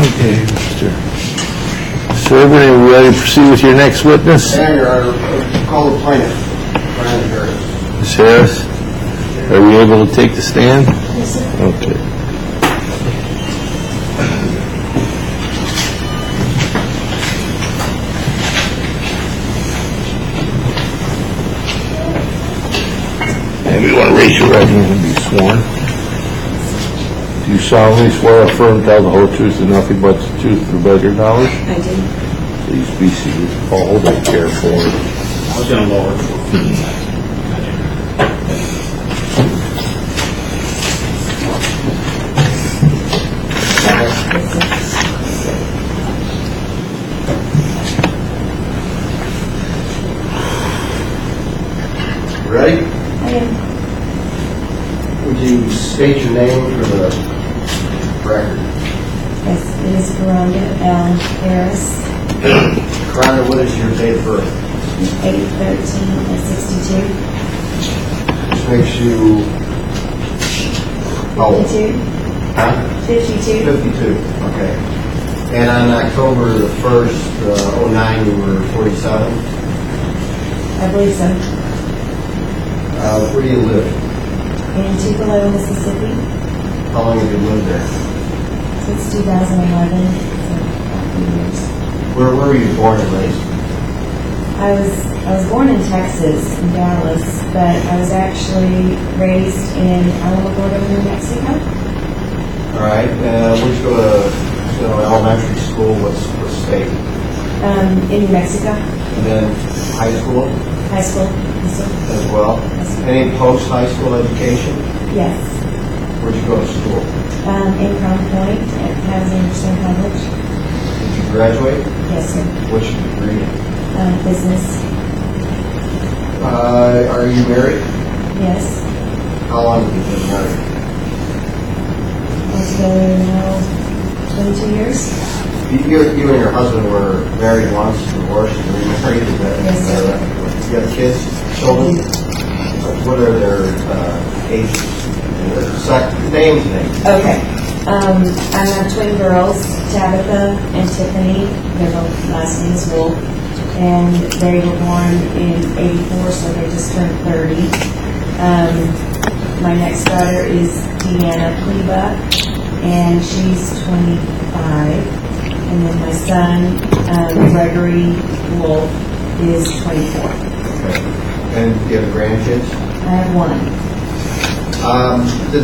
Okay, Mr. Servant, are we ready to proceed with your next witness? Yeah, Your Honor. Call the plaintiff, Brian Harris. Ms. Harris, are we able to take the stand? Yes, sir. Okay. And you want to raise your right hand and be sworn? Do you solemnly swear or affirm to tell the whole truth and nothing but the truth to the best of your knowledge? I do. Please be seated. I'll hold that chair for you. I was going to lower it. Ready? I am. Would you state your name for the record? Yes, it is Rhonda L. Harris, Rhonda, what is your date of birth? 8/13/62. Which makes you... Oh, 52. huh? 52. 52, okay. And on October the 1st, 09, you were 47? I believe so. Where do you live? In Tupelo, Mississippi, How long have you lived there? since 2011. So about 3 years. Where were you born and raised? I was born in Texas, in Dallas, but I was actually raised in Alamogordo, New Mexico. All right. Where'd you go to elementary school? What state? In New Mexico, And then high school high school. Yes, sir. as well? Yes, sir. Any post-high school education? Yes. Where'd you go to school? In Crown Point at Anderson College. Did you graduate? Yes, sir. Which degree? Business. Are you married? Yes. How long have you been married? Altogether now 22 years. You and your husband were married once, divorced, and remarried. Is that Yes, sir. right? You have kids, children? What are their ages? And their names? Okay. I have twin girls, Tabitha and Tiffany. Their both last name is Wolf. And they were born in 84, so they just turned 30. My next daughter is Deanna Kleba, and she's 25. And then my son, Gregory Wolf, is 24. Okay. And do you have grandkids? I have one. Do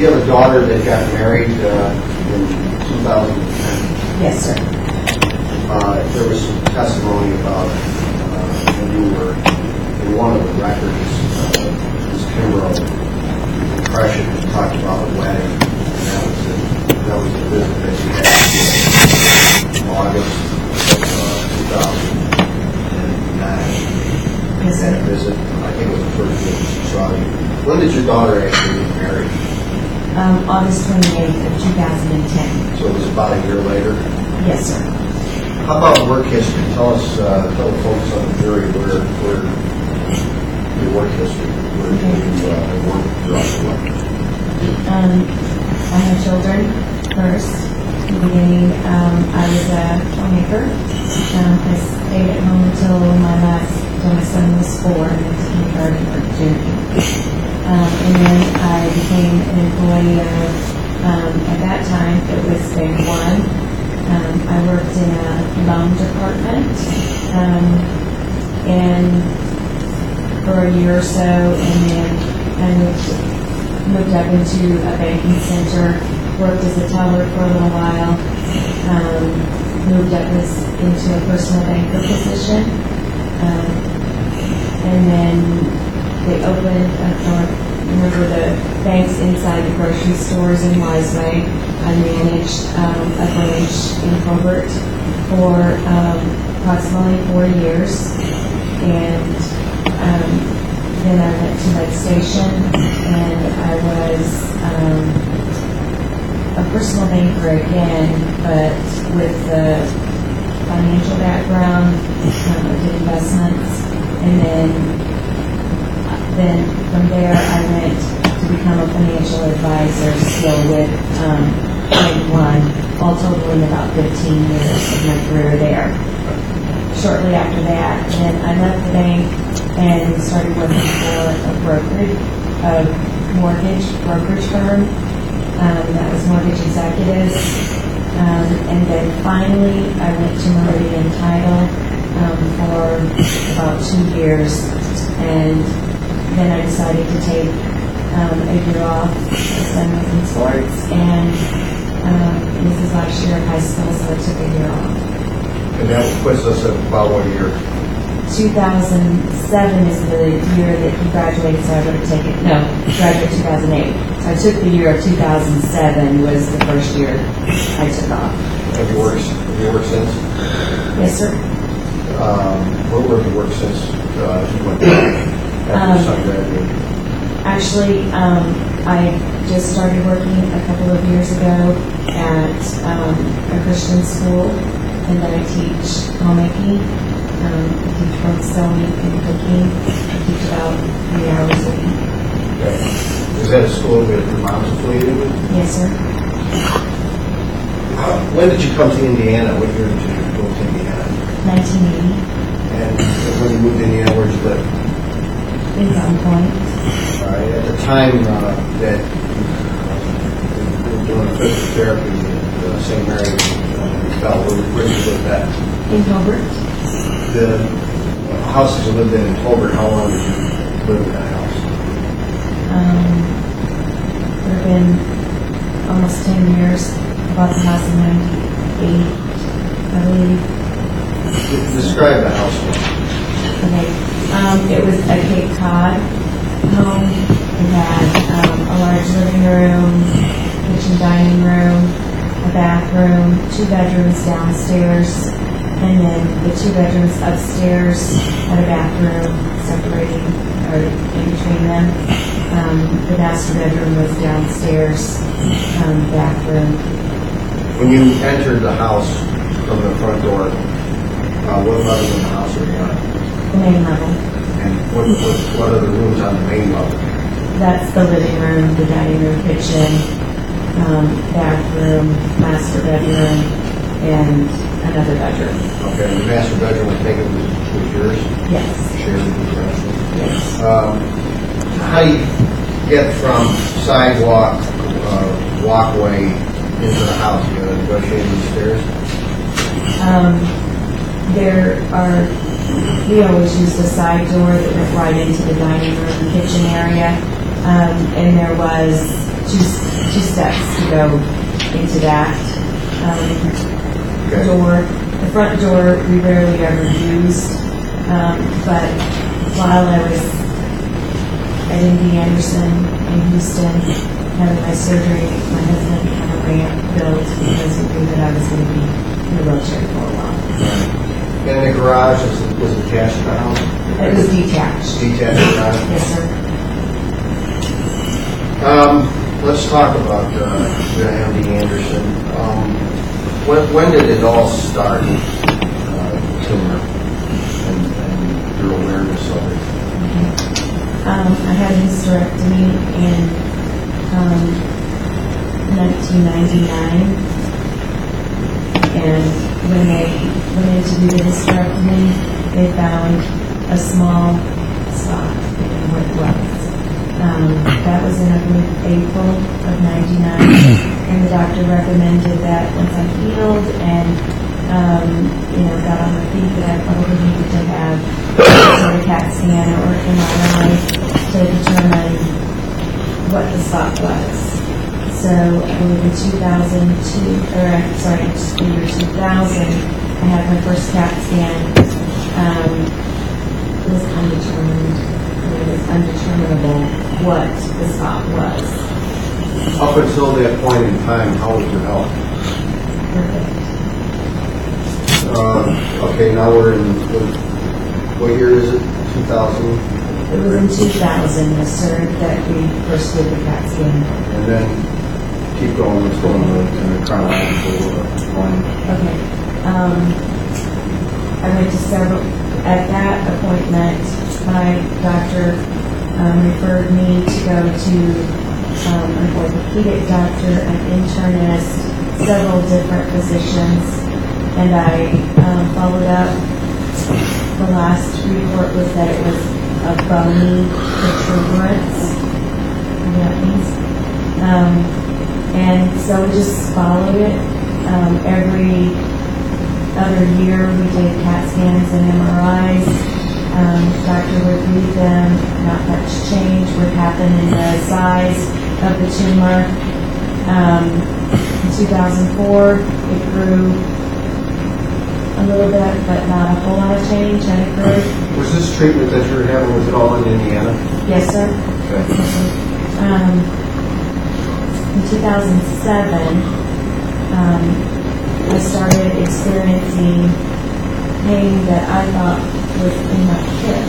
you have a daughter that got married in 2010? Yes, sir. There was some testimony about when you were in one of the records, Ms. Kimbrough, impression talked about a wedding, and that was a visit that you had in August of 2009. Yes, sir. That visit, I think it was the first visit she saw you. When did your daughter actually get married? August 28th of 2010. So it was about a year later? Yes, sir. How about work history? Tell the folks on the jury where your work history, where you work throughout the life. I had children first. In the beginning, I was a homemaker. I stayed at home until my son was 4, and then kindergarten or junior. And then I became an employee of, at that time, it was Bank One. I worked in a loan department, and for a year or so, and then I moved up into a banking center, worked as a teller for a little while, moved up into a personal banker position, and then they opened, remember the banks inside the grocery stores in Wiseway. I managed a branch in Colbert for approximately 4 years, and then I went to Lake Station, and I was a personal banker again, but with the financial background, did investments, and then from there I went to become a financial advisor still with Bank One, all totaling about 15 years of my career there. Shortly after that, then I left the bank and started working for a mortgage brokerage firm. That was Mortgage Executives. And then finally, I went to Meridian Title for about 2 years. And then I decided to take a year off. My son was in sports, and this is last year of high school, so I took a year off. And that puts us at about what year? 2007 is the year that he graduated, so I would have taken, no, he graduated 2008. So I took the year of 2007 was the first year I took off. Have you worked since? Yes, sir. Where have you worked since you went back after your son graduated? Actually, I just started working a couple of years ago at a Christian school, and then I teach homemaking. I teach both sewing and cooking. I teach about 3 hours a week. Okay. Is that a school that your mom's affiliated with? Yes, sir. When did you come to Indiana? What year did you go to Indiana? 1980, And when you moved to Indiana, where'd you live? in Ground Point. All right. At the time that you were doing physical therapy at St. Mary's, where did you live at? In Gilbert. The house that you lived in Colbert, how long did you live in that house? Would have been almost 10 years. Bought the house in 98, I believe. Describe the house for me. Okay. It was a Cape Cod home. It had a large living room, kitchen, dining room, a bathroom, 2 bedrooms downstairs, and then the 2 bedrooms upstairs had a bathroom separating or in between them. The master bedroom was downstairs, bathroom. When you entered the house from the front door, what level in the house were you on? The main level. And what are the rooms on the main level? That's the living room, the dining room, kitchen, bathroom, master bedroom, and another bedroom. Okay, the master bedroom was taken with yours? Yes. Shared with yours? Yes. How do you get from sidewalk, walkway into the house? You got to negotiate these stairs? We always used a side door that went right into the dining room, kitchen area, and there was two steps to go into that Okay. door. The front door we rarely ever used, but while I was at MD Anderson in Houston having my surgery, my husband had a ramp built because he knew that I was going to be in a wheelchair for a while. And the garage was attached to the house? It was detached. Detached garage? Yes, sir. Let's talk about MD Anderson. When did it all start, tumor, and your awareness of it? I had a hysterectomy in 1999, and when they went in to do the hysterectomy, they found a small spot in what it was. That was in, I believe, April of 99, and the doctor recommended that once I healed and got on my feet, that I probably needed to have a CAT scan or MRI to determine what the spot was. So I believe in 2000, I had my first CAT scan. It was undetermined. It was undeterminable what the spot was. Up until that point in time, how was your health? Perfect. Okay, now we're in, what year is it? 2000? It was in 2000, yes, sir, that we first did the CAT scan. And then keep going, let's go in the chronological line. Okay. I went to several, at that appointment, my doctor referred me to go to an orthopedic doctor, an internist, several different physicians, and I followed up. The last report was that it was a bony protuberance. You know what that means? And so we just followed it. Every other year we did CAT scans and MRIs. Doctor would read them. Not much change would happen in the size of the tumor. In 2004, it grew a little bit, but not a whole lot of change, and it grew. Was this treatment that you were having, was it all in Indiana? Yes, sir. Okay. In 2007, I started experiencing pain that I thought was in my hip.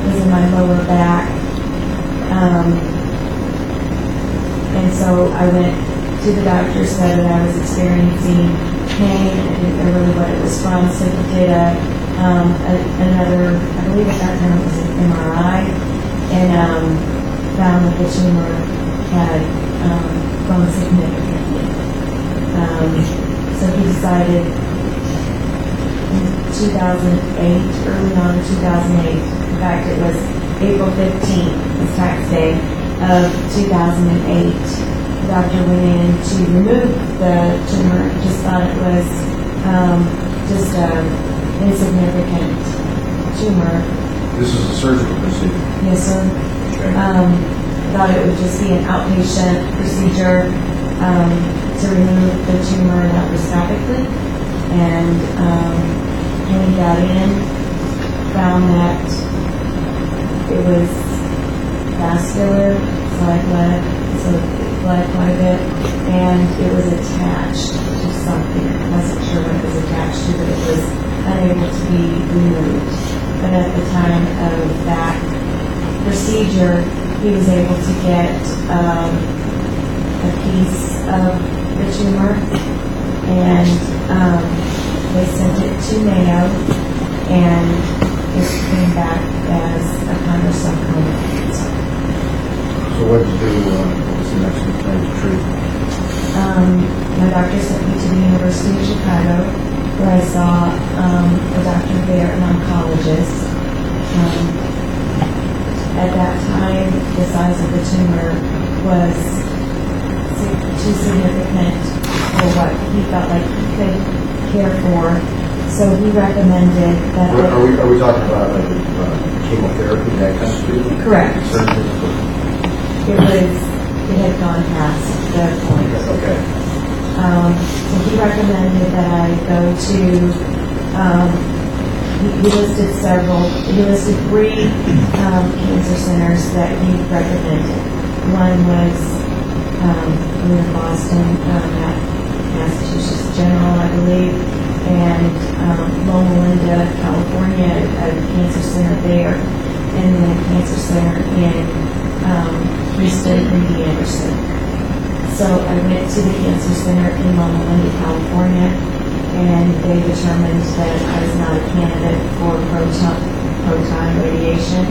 It was in my lower back. And so I went to the doctor, said that I was experiencing pain. I didn't know really what it was from, so he did another, I believe at that time it was an MRI, and found that the tumor had grown significantly. So he decided in 2008, early on in 2008, in fact it was April 15th, was tax day of 2008, the doctor went in to remove the tumor, just thought it was just an insignificant tumor. This is a surgical procedure? Yes, sir. Okay. Thought it would just be an outpatient procedure to remove the tumor laparoscopically. And when he got in, found that it was vascular, so I bled quite a bit, and it was attached to something. I wasn't sure what it was attached to, but it was unable to be removed. But at the time of that procedure, he was able to get a piece of the tumor, and they sent it to Mayo, and it came back as a chondrosarcoma cancer. So what did you do? What was the next plan to treat? My doctor sent me to the University of Chicago, where I saw a doctor there, an oncologist. At that time, the size of the tumor was too significant for what he felt like he could care for. So he recommended that... Are we talking about like chemotherapy, that kind of treatment? Correct. Surgery? It had gone past the point. Okay. So he recommended that I go to... He listed 3 cancer centers that he recommended. One was in Boston, at Massachusetts General, I believe, and Loma Linda, California, a cancer center there, and then a cancer center in Houston, MD Anderson. So I went to the cancer center in Loma Linda, California, and they determined that I was not a candidate for proton radiation.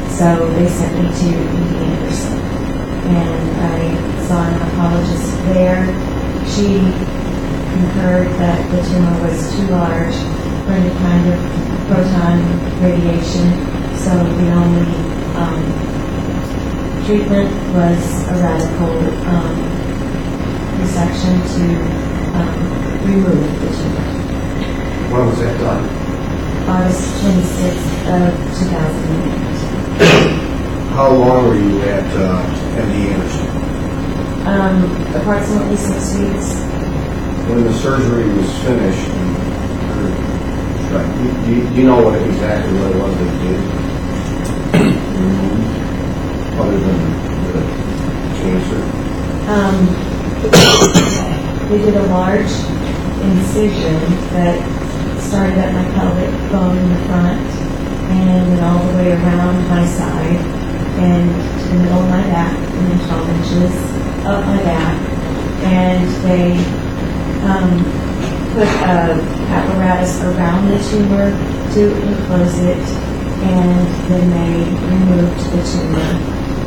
So they sent me to MD Anderson, and I saw an oncologist there. She concurred that the tumor was too large for any kind of proton radiation, so the only treatment was a radical resection to remove the tumor. When was that done? August 26th of 2008. How long were you at MD Anderson? Approximately 6 weeks. When the surgery was finished, do you know exactly what it was they did? Other than the cancer? They did a large incision that started at my pelvic bone in the front and went all the way around my side and to the middle of my back, and then 12 inches up my back. And they put a apparatus around the tumor to enclose it, and then they removed the tumor.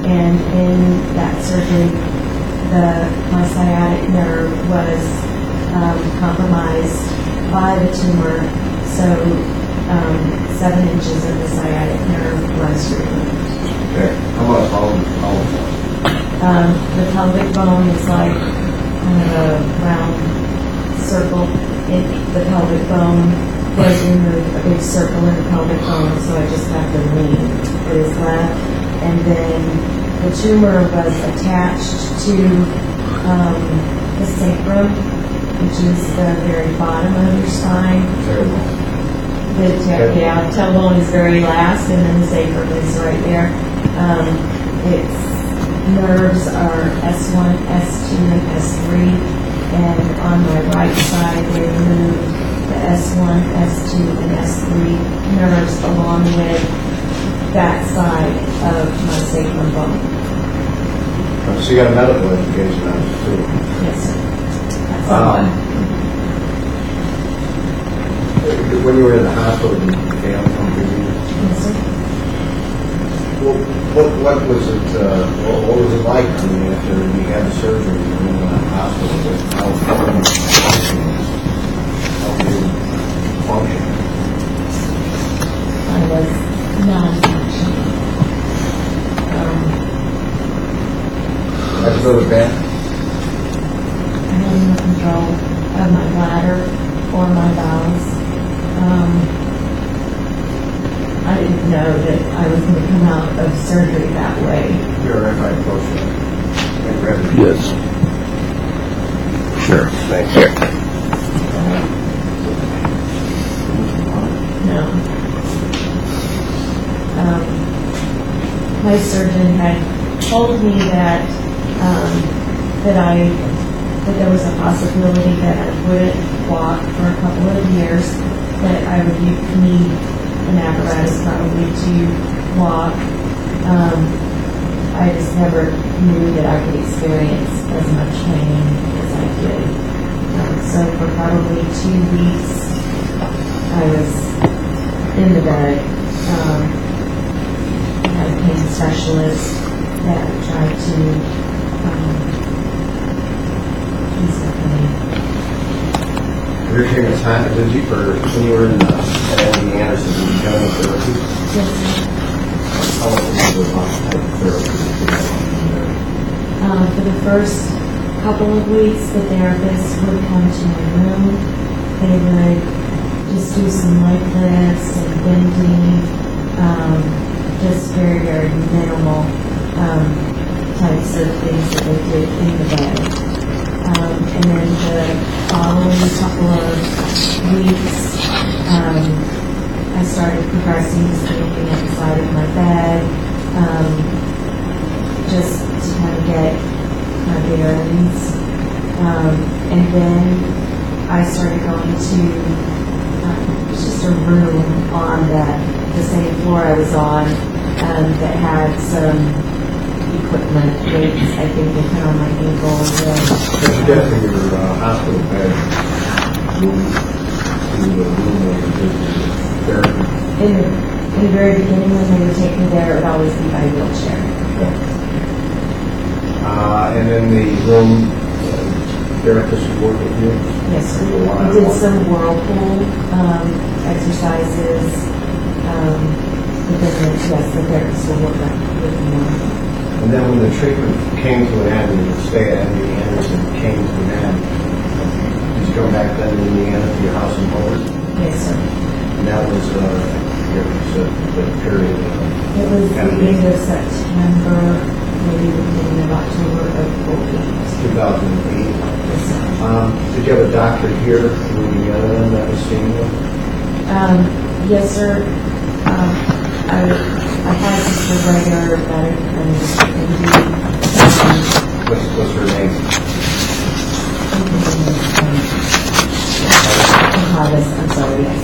and in that surgery, my sciatic nerve was compromised by the tumor, so 7 inches of the sciatic nerve was removed. Okay. How about all The pelvic bone is like kind of a round circle. The pelvic bone was removed, a big circle in the pelvic bone, so I just have the ring that is left. And then the tumor was attached to the sacrum, which is the very bottom of your spine. The tailbone is very last, and then the sacrum is right there. Its nerves are S1, S2, and S3, and on my right side they removed the S1, S2, and S3 nerves along with that side of my sacrum bone. So you got a medical education on it too. Yes, sir. That's all. When you were in the hospital, did you fail completely? Yes, sir. Well, what was it? What was it like? I mean, after you had the surgery, you were in the hospital. How did you function? I was non-functioning. That's really bad. I had no control of my bladder or my bowels. I didn't know that I was going to come out of surgery that way. You're right by close. Yes. Sure. Thank you. No. My surgeon had told me that that there was a possibility that I wouldn't walk for a couple of years, that I would need an apparatus probably to walk. I just never knew that I could experience as much pain as I did. So for probably 2 weeks, I was in the bed. I had a pain specialist that tried to ease my pain. Your treatment time, did you, for when you were in at MD Anderson, did you go into therapy? Yes, sir. How long did you go on therapy? For the first couple of weeks, the therapist would come to my room. They would just do some leg lifts and bending, just very, very minimal types of things that they did in the bed. And then the following couple of weeks, I started progressing to sleeping at the side of my bed, just to kind of get my bearings. And then I started going to just a room on the same floor I was on that had some equipment, weights, I think they put on my ankles. Did you get from your hospital bed room to the room where you did the therapy? In the very beginning, when they would take me there, it would always be by wheelchair. And then the room therapist would work with you? Yes, sir. We did some whirlpool exercises. But then, yes, the therapist will work with me. And then when the treatment came to an end, and the stay at MD Anderson came to an end, did you come back then to Indiana to your house in Boulder? Yes, sir. And that was the period It was the end of September, maybe the beginning of October of 2008. Yes, sir. Did you have a doctor here in Indiana that was seeing you? Yes, sir. I had just a regular What's her name? I'm sorry, yes.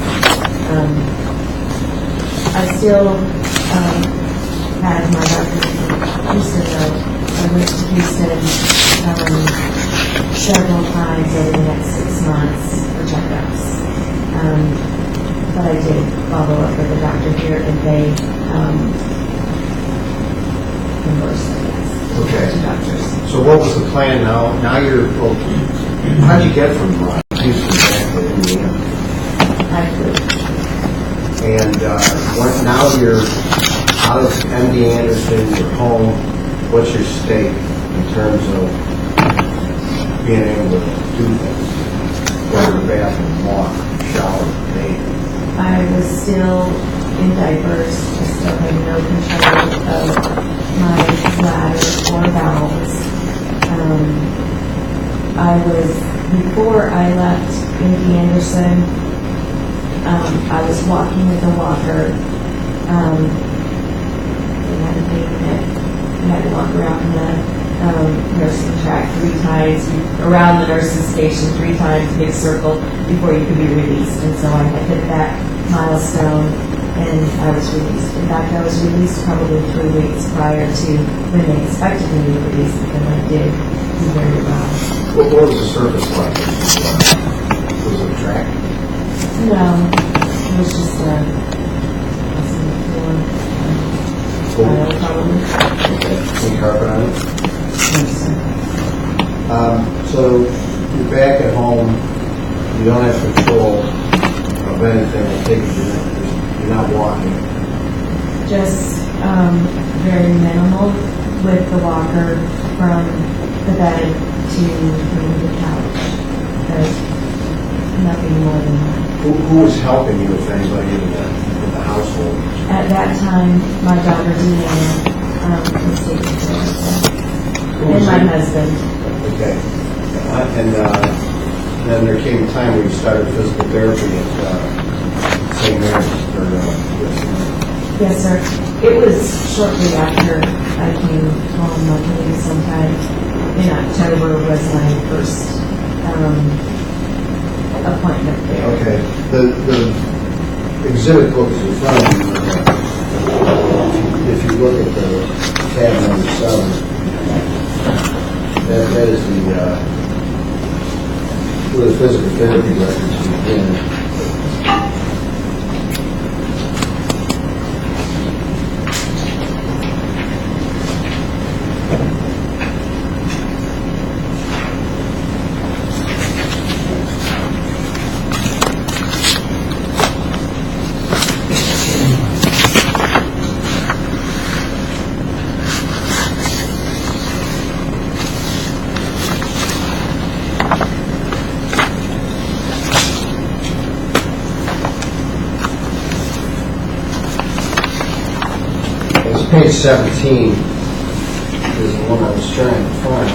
I still had my doctor in Houston, though. I went to Houston several times over the next 6 months for checkups. But I did follow up with the doctor here, and they conversely, yes. Okay. To doctors. So what was the plan now? Now you're, well, how'd you get from Houston back to Indiana? I flew. And now you're out of MD Anderson, you're home. What's your state in terms of being able to do things? Go to the bathroom, walk, shower, bathe. I was still in diapers. I still had no control of my bladder or bowels. Before I left MD Anderson, I was walking with a walker. We had a baby that we had to walk around the nursing track 3 times, around the nursing station 3 times, big circle, before you could be released. And so I had hit that milestone, and I was released. In fact, I was released probably 3 weeks prior to when they expected me to be released, and I did do very well. What was the surface like? Was it a track? No, it was just a probably. Okay. Any carpet on it? Yes, sir. So you're back at home. You don't have control of anything. I take it you're not walking. Just very minimal with the walker from the bed to the couch. There's nothing more than that. Who was helping you, if anybody, in the household? At that time, my daughter Deanna was taking care of that. And my husband. Okay. And then there came a time where you started physical therapy at St. Mary's. Yes, sir. It was shortly after I came home, maybe sometime in October was my first appointment there. Okay. The exhibit books in front of you, if you look at the tab number 7, that is where the physical therapy records begin. Page 17 is the one I was trying to find.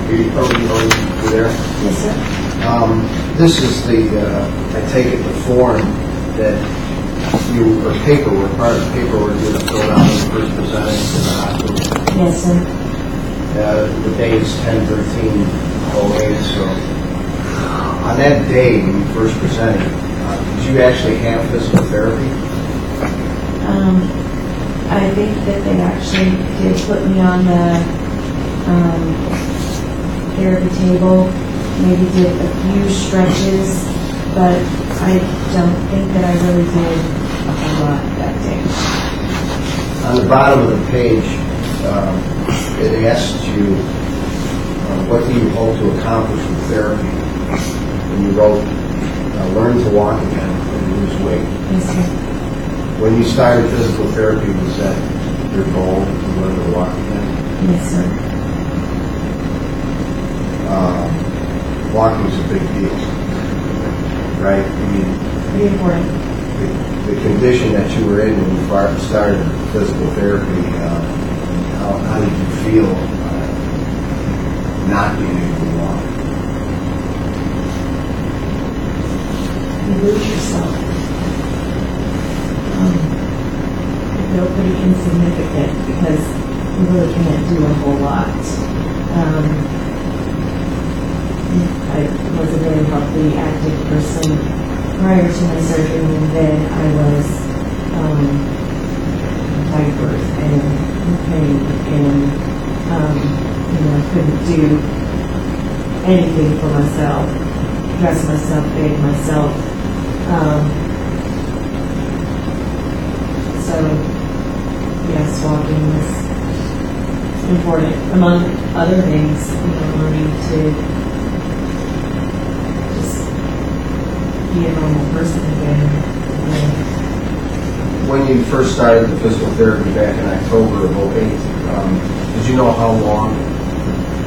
Are you there? Yes, sir. This is I take it, the form that you, or paperwork, part of the paperwork you have filled out when you first presented to the hospital. Yes, sir. The date is 10/13/08, so on that day when you first presented, did you actually have physical therapy? I think that they actually did put me on the therapy table, maybe did a few stretches, but I don't think that I really did a whole lot that day. On the bottom of the page, it asks you, what do you hope to accomplish with therapy? And you wrote, learn to walk again and lose weight. Yes, sir. When you started physical therapy, was that your goal, to learn to walk again? Yes, sir. Walking is a big deal, right? I mean, Pretty important. the condition that you were in when you started physical therapy, how did you feel not being able to walk? You lose yourself. You feel pretty insignificant because you really can't do a whole lot. I was a very healthy, active person prior to my surgery, and then I was diapered and in pain, and I couldn't do anything for myself, dress myself, bathe myself, So, yes, walking is important, among other things, learning to just be a normal person again. When you first started the physical therapy back in October of 2008, did you know how long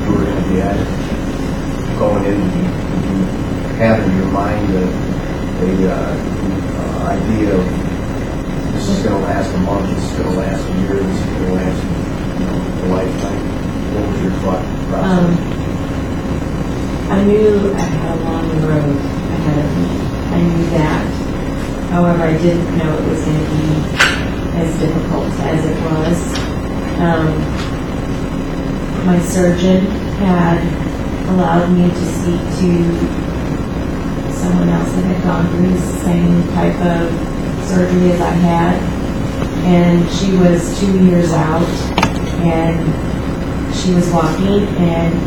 you were going to be at it? Going in, did you have in your mind the idea of this is going to last a month, this is going to last a year, this is going to last a lifetime? What was your thought process? I knew I had a long road ahead of me. I knew that. However, I didn't know it was going to be as difficult as it was. My surgeon had allowed me to speak to someone else that had gone through the same type of surgery as I had. And she was 2 years out, and she was walking,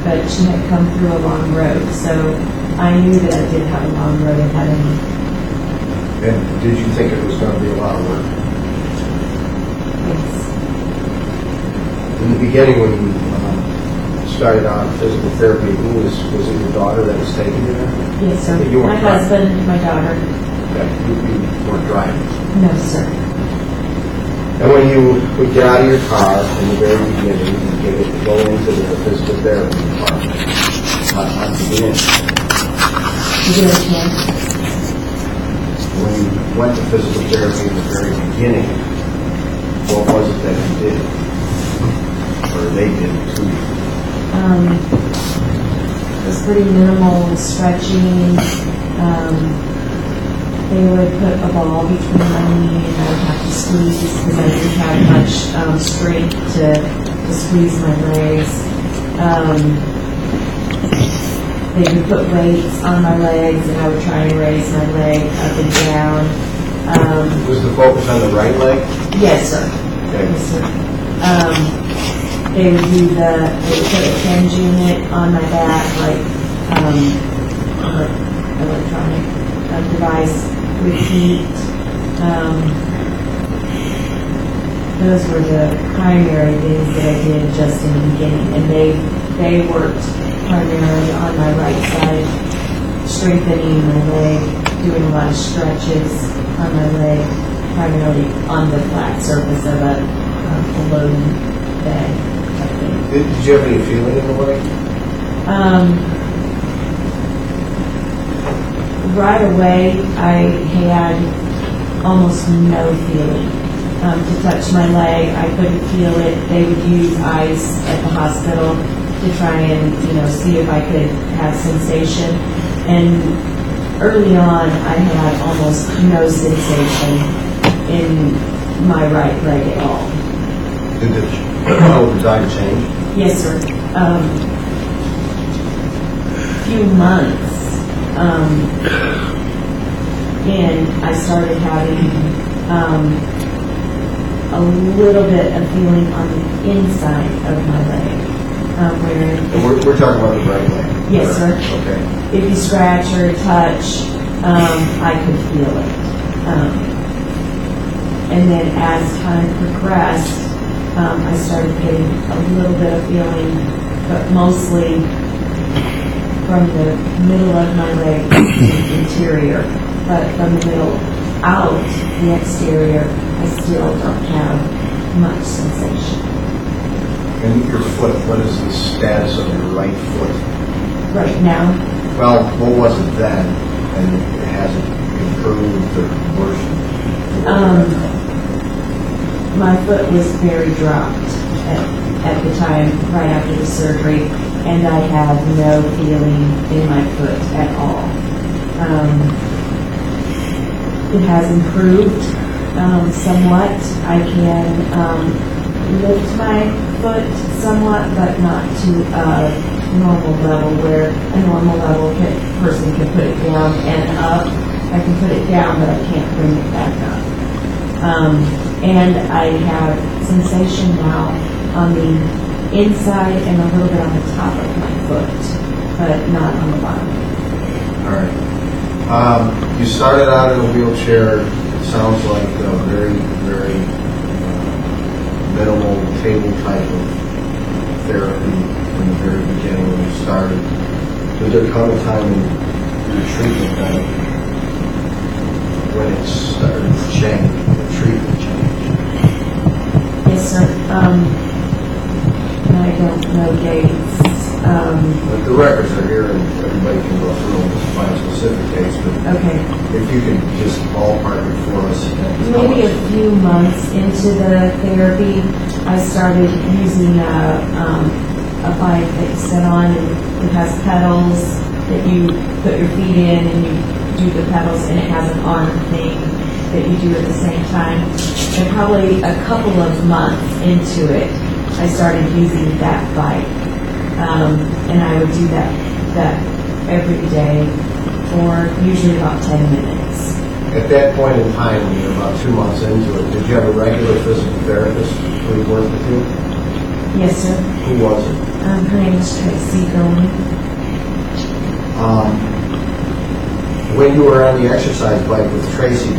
but she had come through a long road. So I knew that I did have a long road ahead of me. And did you think it was going to be a lot of work? Yes. In the beginning, when you started on physical therapy, was it your daughter that was taking you there? Yes, sir. You weren't My husband, my daughter. You weren't driving. No, sir. And when you would get out of your car in the very beginning, you go into the physical therapy department. How did you get in? You get a chance. When you went to physical therapy in the very beginning, what was it that you did? Or they did to you? It was pretty minimal stretching. They would put a ball between my knee and I would have to squeeze because I didn't have much strength to squeeze my legs. They would put weights on my legs and I would try and raise my leg up and down. Was the focus on the right leg? Yes, sir. Okay. Yes, sir. They would put a hinge unit on my back, electronic device with heat. Those were the primary things that I did just in the beginning, and they worked primarily on my right side, strengthening my leg, doing a lot of stretches on my leg, primarily on the flat surface of a loading bed. Did you have any feeling in the leg? Right away, I had almost no feeling. To touch my leg, I couldn't feel it. They would use ice at the hospital to try and, see if I could have sensation. And early on, I had almost no sensation in my right leg at all. Did it over time change? Yes, sir. Few months in, I started having a little bit of feeling on the inside of my leg. We're talking about the right leg? Yes, sir. Okay. If you scratch or touch, I could feel it. And then as time progressed, I started getting a little bit of feeling, but mostly from the middle of my leg to the interior. But from the middle out, the exterior, I still don't have much sensation. And your foot, what is the status of your right foot? Right now? Well, what was it then? And it hasn't improved or worsened? My foot was very dropped at the time, right after the surgery, and I had no feeling in my foot at all. It has improved somewhat. I can lift my foot somewhat, but not to a normal level where a normal level person can put it down and up. I can put it down, but I can't bring it back up. And I have sensation now on the inside and a little bit on the top of my foot, but not on the bottom. All right. You started out in a wheelchair. It sounds like a very, very minimal table type of therapy from the very beginning when you started. Did there come a time in your treatment that when it started to change, the treatment changed? Yes, sir. I don't know dates. But the records are here and everybody can go through them to find specific dates, but Okay. if you could just ballpark it for us. and tell Maybe us. a few months into the therapy, I started using a bike that you sit on, and it has pedals that you put your feet in, and you do the pedals, and it has an arm thing that you do at the same time. And probably a couple of months into it, I started using that bike, and I would do that every day for usually about 10 minutes. At that point in time, when you were about 2 months into it, did you have a regular physical therapist who would work with you? Yes, sir. Who was it? Her name is Tracy Gomey. When you were on the exercise bike with Tracy,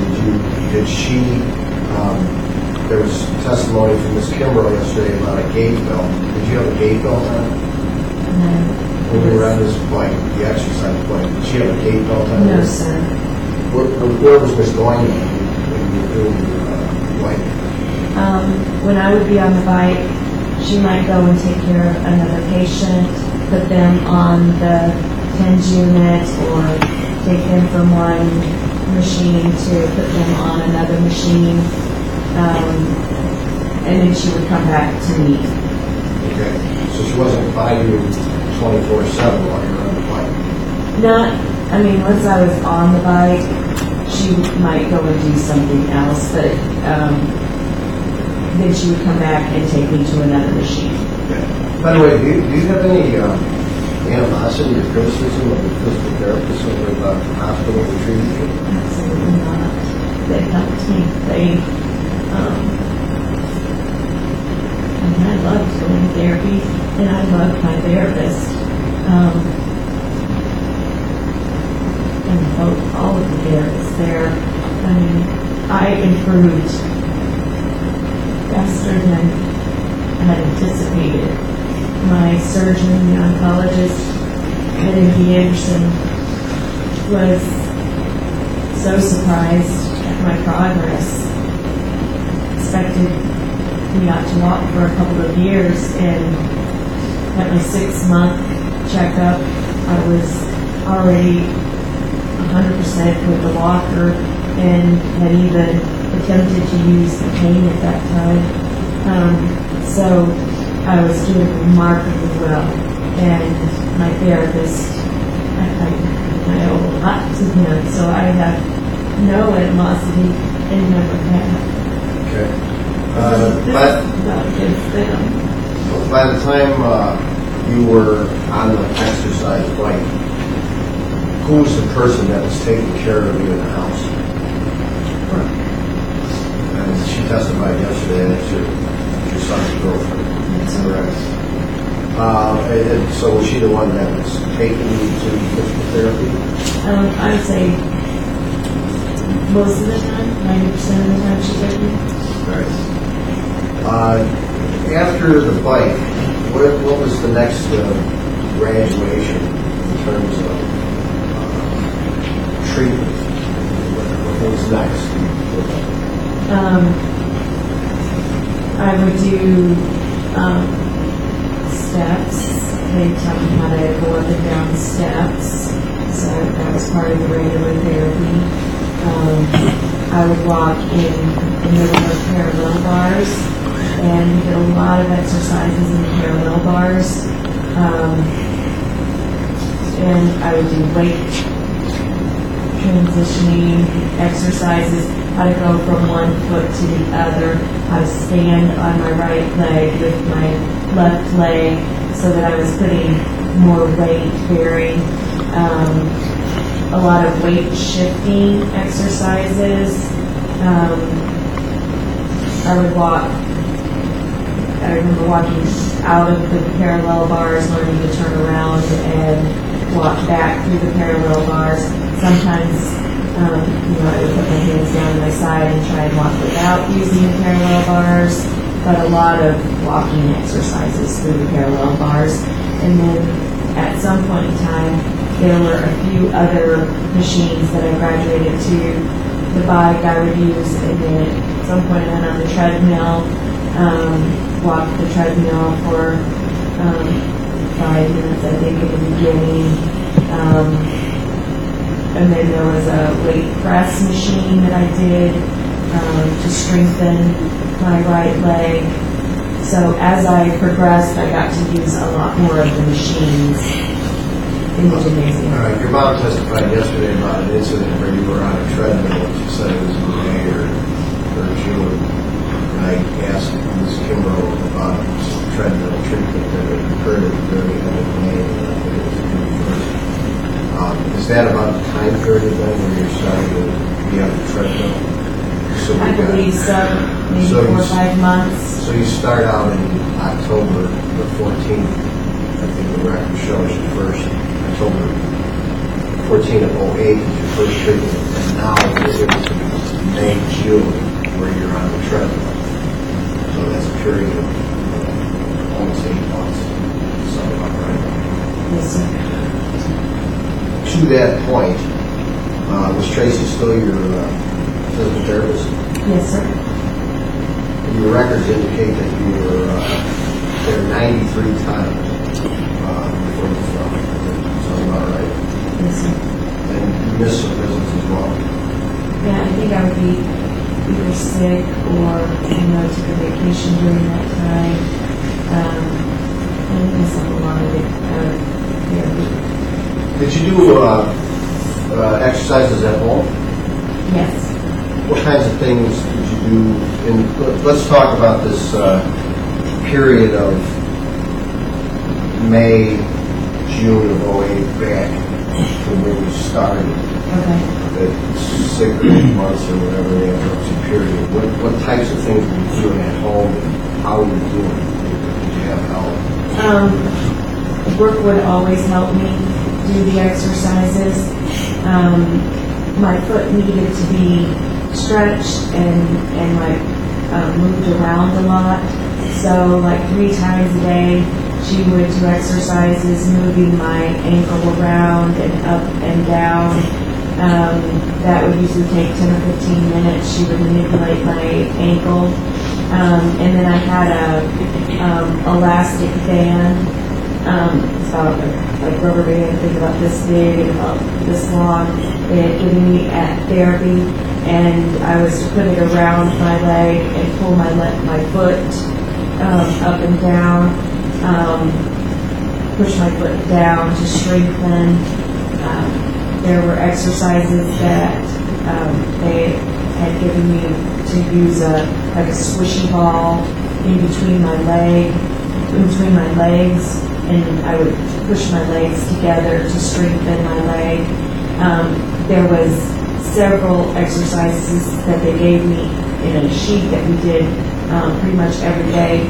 there was testimony from Ms. Kimbrough yesterday about a gait belt. Did you have a gait belt on? When you were on this bike, the exercise bike, did she have a gait belt on? No, sir. Where was Ms. going when you were doing your bike? When I would be on the bike, she might go and take care of another patient, put them on the TENS unit, or take them from one machine to put them on another machine, and then she would come back to me. Okay, so she wasn't by you 24/7 while you were on the bike? Once I was on the bike, she might go and do something else, but then she would come back and take me to another machine. Okay. By the way, do you have any animosity or criticism of the physical therapist over the hospital that treated you? Absolutely not. They helped me. I loved going to therapy, and I loved my therapist. And all of the therapists there. I improved faster than I had anticipated. My surgeon, the oncologist, Eddie Anderson, was so surprised at my progress. Expected me not to walk for a couple of years, and at my 6-month checkup, I was already 100% with the walker, and had even attempted to use the cane at that time. So I was doing remarkably well, and my therapist, I owe a lot to him, so I have no animosity and never have. Okay. Not against them. By the time you were on the exercise bike, who was the person that was taking care of you in the house? And she testified yesterday that your son's girlfriend. That's Correct. And so was she the one that was taking you to physical therapy? I would say most of the time, 90% of the time she took me. Right. After the bike, what was the next graduation in terms of treatment? What was next? I would do steps. They taught me how to go up and down the steps. So that was part of the regular therapy. I would walk in the middle of parallel bars, and we did a lot of exercises in the parallel bars. And I would do weight transitioning exercises, how to go from one foot to the other, how to stand on my right leg with my left leg so that I was putting more weight bearing. A lot of weight shifting exercises. I would walk. I remember walking out of the parallel bars, learning to turn around and walk back through the parallel bars. So sometimes, I would put my hands down on my side and try and walk without using the parallel bars, but a lot of walking exercises through the parallel bars. And then at some point in time, there were a few other machines that I graduated to. The bike I would use, and then at some point I went on the treadmill, walked the treadmill for 5 minutes, I think, at the beginning. And then there was a weight press machine that I did to strengthen my right leg. So as I progressed, I got to use a lot more of the machines in the gymnasium. All right, your mom testified yesterday about an incident where you were on a treadmill. She said it was in May or June. And I asked Ms. Kimbrough about some treadmill treatment that had occurred at the very end of May, and I think it was June 1st. Is that about the time period then where you're starting to be on the treadmill? So I believe so, maybe 4 or 5 months. So you start out in October the 14th. I think the record shows you first. October 14th of 08 is your first treatment, and now it is May, June where you're on the treadmill. So that's a period of almost 8 months. Something like that. Yes, sir. To that point, was Tracy still your physical therapist? Yes, sir. Your records indicate that you were there 93 times before you fell. Sounds about right. Yes, sir. And you missed some visits as well. Yeah, I think I would be either sick or, took a vacation during that time. I missed a lot of it. Therapy. Did you do exercises at home? Yes. What kinds of things did you do? Let's talk about this period of May, June of 08 back to when you started. Okay. That 6 or 8 months or whatever the interruption period. What types of things were you doing at home, and how were you doing? Did you have help? Work would always help me do the exercises. My foot needed to be stretched and moved around a lot. So 3 times a day, she would do exercises, moving my ankle around and up and down. That would usually take 10 or 15 minutes. She would manipulate my ankle. And then I had a elastic band. It's about like rubber band, think about this big and about this long. They had given me at therapy, and I was to put it around my leg and pull my foot up and down, push my foot down to strengthen. There were exercises that they had given me to use a squishy ball in between my legs, and I would push my legs together to strengthen my leg. There was several exercises that they gave me in a sheet that we did pretty much every day.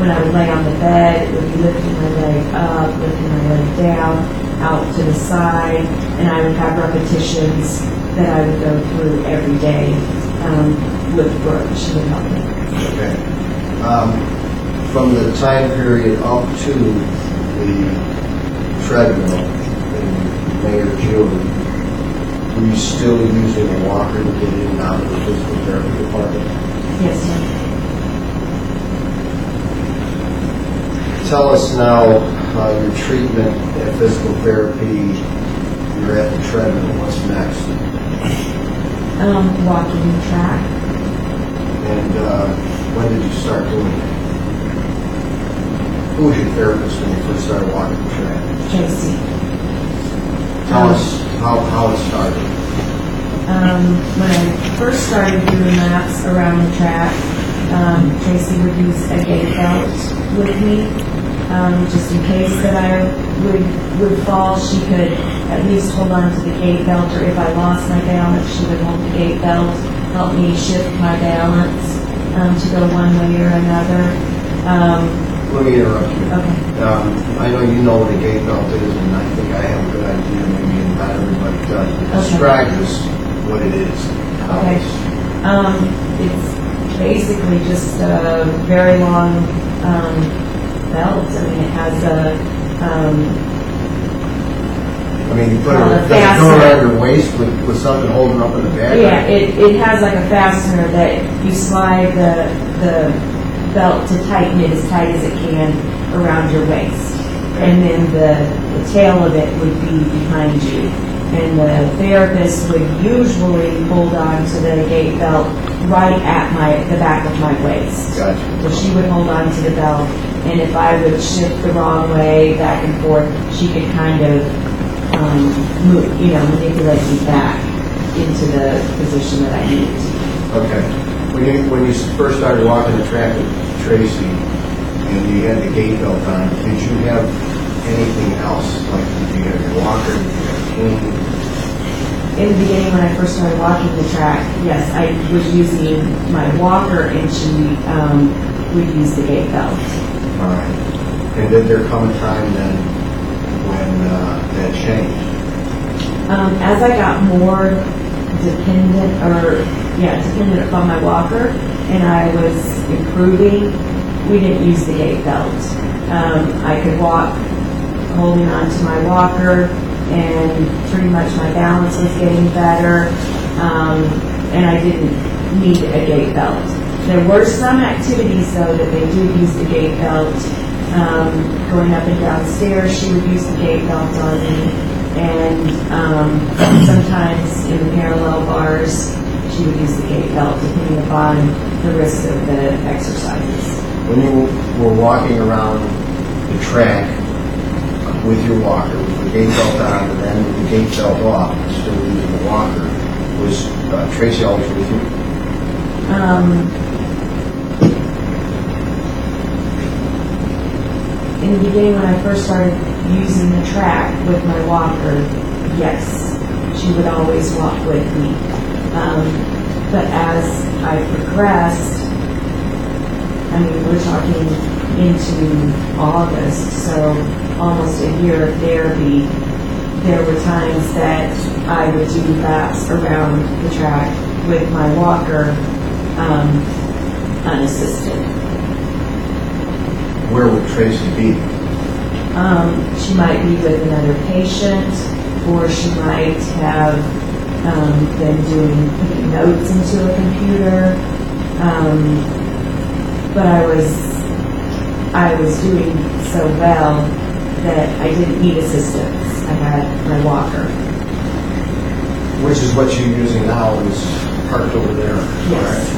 When I would lay on the bed, it would be lifting my leg up, lifting my leg down, out to the side, and I would have repetitions that I would go through every day with Brooke. She would help me. Okay. From the time period up to the treadmill in May or June, were you still using a walker to get in and out of the physical therapy department? Yes, sir. Tell us now your treatment at physical therapy. You're at the treadmill. What's next? Walking the track. And when did you start doing it? Who was your therapist when you first started walking the track? Tracy. Tell us how it started. When I first started doing laps around the track, Tracy would use a gait belt with me, just in case that I would fall. She could at least hold on to the gait belt, or if I lost my balance, she would hold the gait belt, help me shift my balance to go one way or another. Let me interrupt you. Okay. I know you know what a gait belt is, and I think I have a good idea. Maybe in not everybody does. But Okay. describe this, what it is. how Okay. it's- It's basically just a very long belt. I mean, it has a, I mean, you put it, Well, does the it go fastener. around your waist with something holding up in the back? yeah, it has like a fastener that you slide the belt to tighten it as tight as it can around your waist. And then the tail of it would be behind you. And the therapist would usually hold on to the gait belt right at the back of my waist. Gotcha. So she would hold on to the belt, and if I would shift the wrong way, back and forth, she could kind of manipulate me back into the position that I needed to. Okay. When you first started walking the track with Tracy and you had the gait belt on, did you have anything else? Like, did you have your walker, did you have a cane? In the beginning, when I first started walking the track, yes, I was using my walker, and she would use the gait belt. All right. And did there come a time then when that changed? As I got more dependent upon my walker, and I was improving, we didn't use the gait belt. I could walk holding on to my walker, and pretty much my balance was getting better, and I didn't need a gait belt. There were some activities, though, that they did use the gait belt. Going up and down stairs, she would use the gait belt on me, and sometimes in the parallel bars, she would use the gait belt, depending upon the risk of the exercises. When you were walking around the track with your walker, with the gait belt on, and then with the gait belt off, still using the walker, was Tracy always with you? In the beginning, when I first started using the track with my walker, yes, she would always walk with me. But as I progressed, I mean, we're talking into August, so almost a year of therapy, there were times that I would do laps around the track with my walker unassisted. Where would Tracy be? She might be with another patient, or she might have been putting notes into a computer. But I was doing so well that I didn't need assistance. I had my walker. Which is what you're using now, is parked over there. Yes.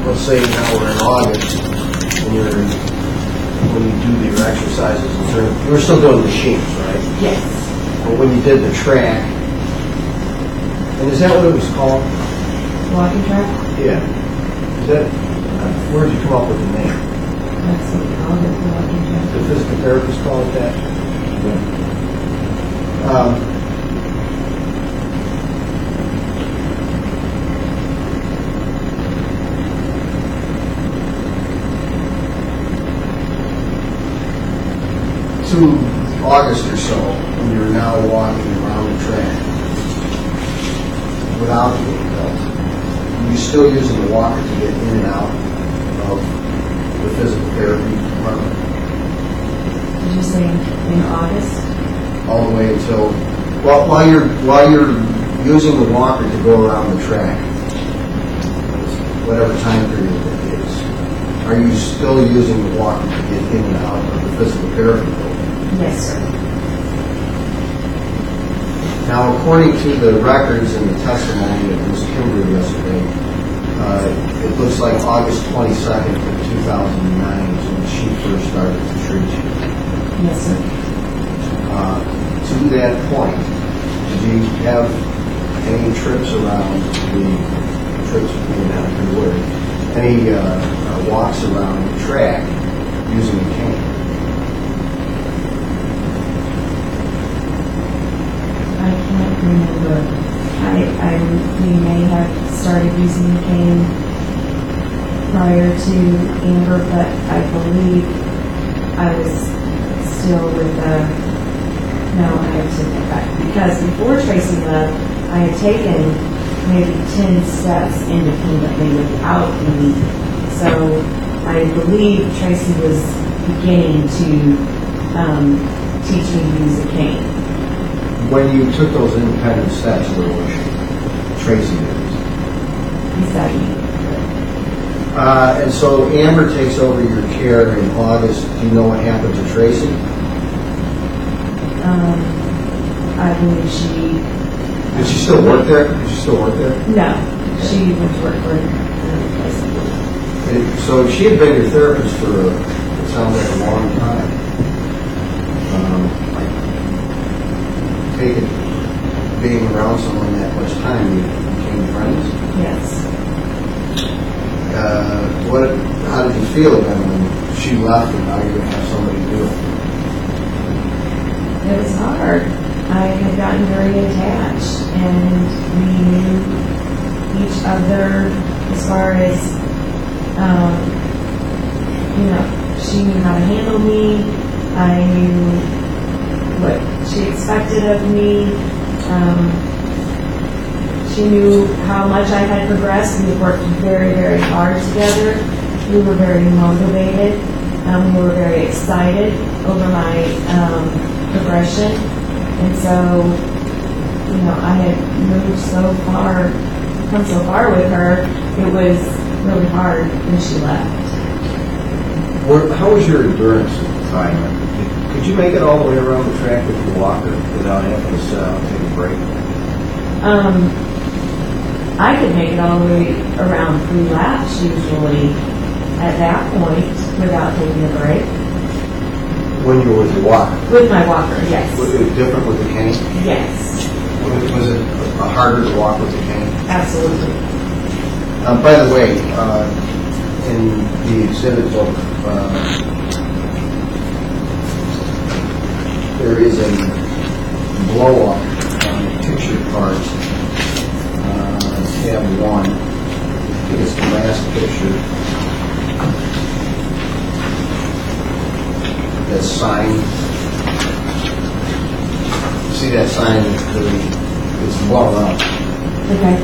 Let's say now we're in August, when you do your exercises, you were still doing machines, right? Yes. But when you did the track, and is that what it was called? Walking track? Yeah. Is that, where did you come up with the name? That's what we call it, the walking track. The physical therapist call it that? To August or so, when you're now walking around the track without the gait belt, are you still using the walker to get in and out of the physical therapy department? Did you say in August? All the way until, while you're using the walker to go around the track, whatever time period it is, are you still using the walker to get in and out of the physical therapy building? Yes, sir. Now, according to the records and the testimony of Ms. Kimber yesterday, it looks like August 22nd of 2009 is when she first started to treat you. Yes, sir. To that point, did you have any trips around any walks around the track using a cane? I can't remember. We may have started using the cane prior to Amber, but I believe I was still with no, I have to take that back. Because before Tracy left, I had taken maybe 10 steps independently without me. So I believe Tracy was beginning to teach me to use a cane. When you took those independent steps, where was she? Tracy did. Beside me. And so Amber takes over your care in August. Do you know what happened to Tracy? I believe she... Did she still work there? Did she still work there? No, she went to work for another place. So she had been your therapist for, it sounds like, a long time. Take it, being around someone that much time, you became friends? Yes. How did you feel then when she left and now you're going to have somebody new? It was hard. I had gotten very attached, and we knew each other as far as, she knew how to handle me. I knew what she expected of me. She knew how much I had progressed. We worked very, very hard together. We were very motivated. We were very excited over my progression. And so, I had moved so far, come so far with her, it was really hard when she left. How was your endurance at the time? Could you make it all the way around the track with your walker without having to sit down and take a break? I could make it all the way around 3 laps usually at that point without taking a break. When you were with your walker? With my walker, yes. Was it different with the cane? Yes. Was it harder to walk with the cane? Absolutely. By the way, in the exhibit book, there is a blow-up on the picture part, tab 1. I think it's the last picture. That sign. See that sign? It's blown up. Okay.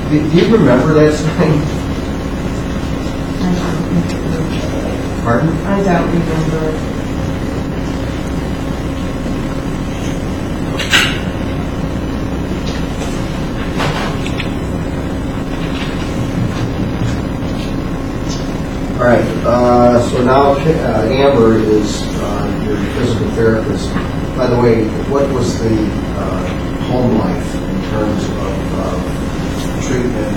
Do you remember that sign? I don't remember. Pardon? I don't remember. All right, so now Amber is your physical therapist. By the way, what was the home life in terms of treatment?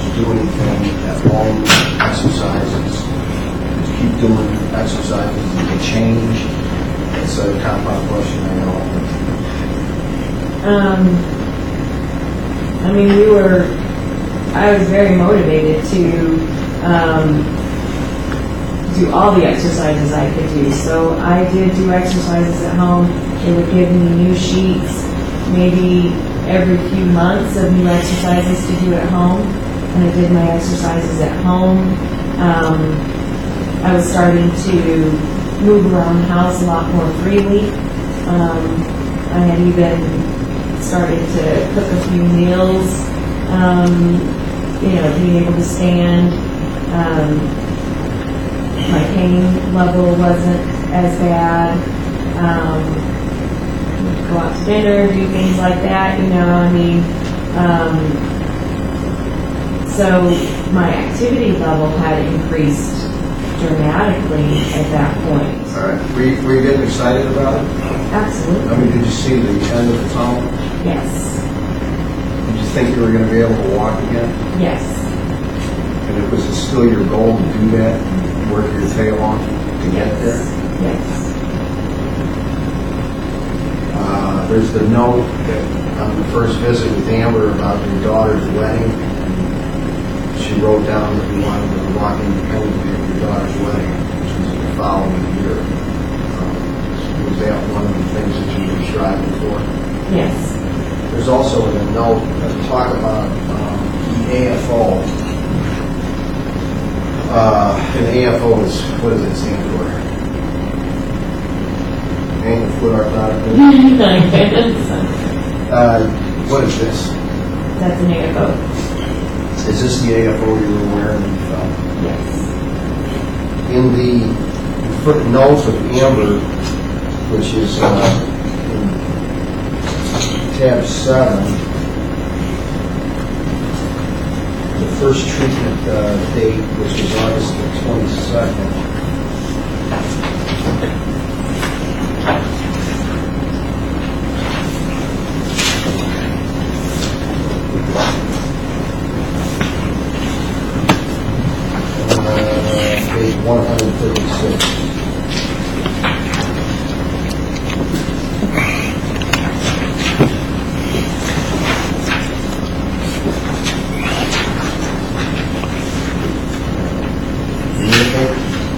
Did you do anything at home, exercises? Did you keep doing exercises? Did they change? It's a compound question, I know. I was very motivated to do all the exercises I could do. So I did do exercises at home. They would give me new sheets, maybe every few months of new exercises to do at home. And I did my exercises at home. I was starting to move around the house a lot more freely. I had even started to cook a few meals, being able to stand. My pain level wasn't as bad. Go out to dinner, do things like that, so my activity level had increased dramatically at that point. All right. Were you getting excited about it? Absolutely. I mean, did you see the end of the tunnel? Yes. Did you think you were going to be able to walk again? Yes. And was it still your goal to do that, and work your tail off to get there? Yes. There's the note that on the first visit with Amber about your daughter's wedding. She wrote down that you wanted to walk independently at your daughter's wedding, which was the following year. Was that one of the things that you were striving for? Yes. There's also in the note that talk about AFO. And AFO is, what does it stand for? hang a foot orthotically. I guess. What is this? That's an AFO. Is this the AFO you were wearing when you fell? Yes. In the footnotes of Amber, which is in tab 7, the first treatment date, which is August the 22nd. Page 136.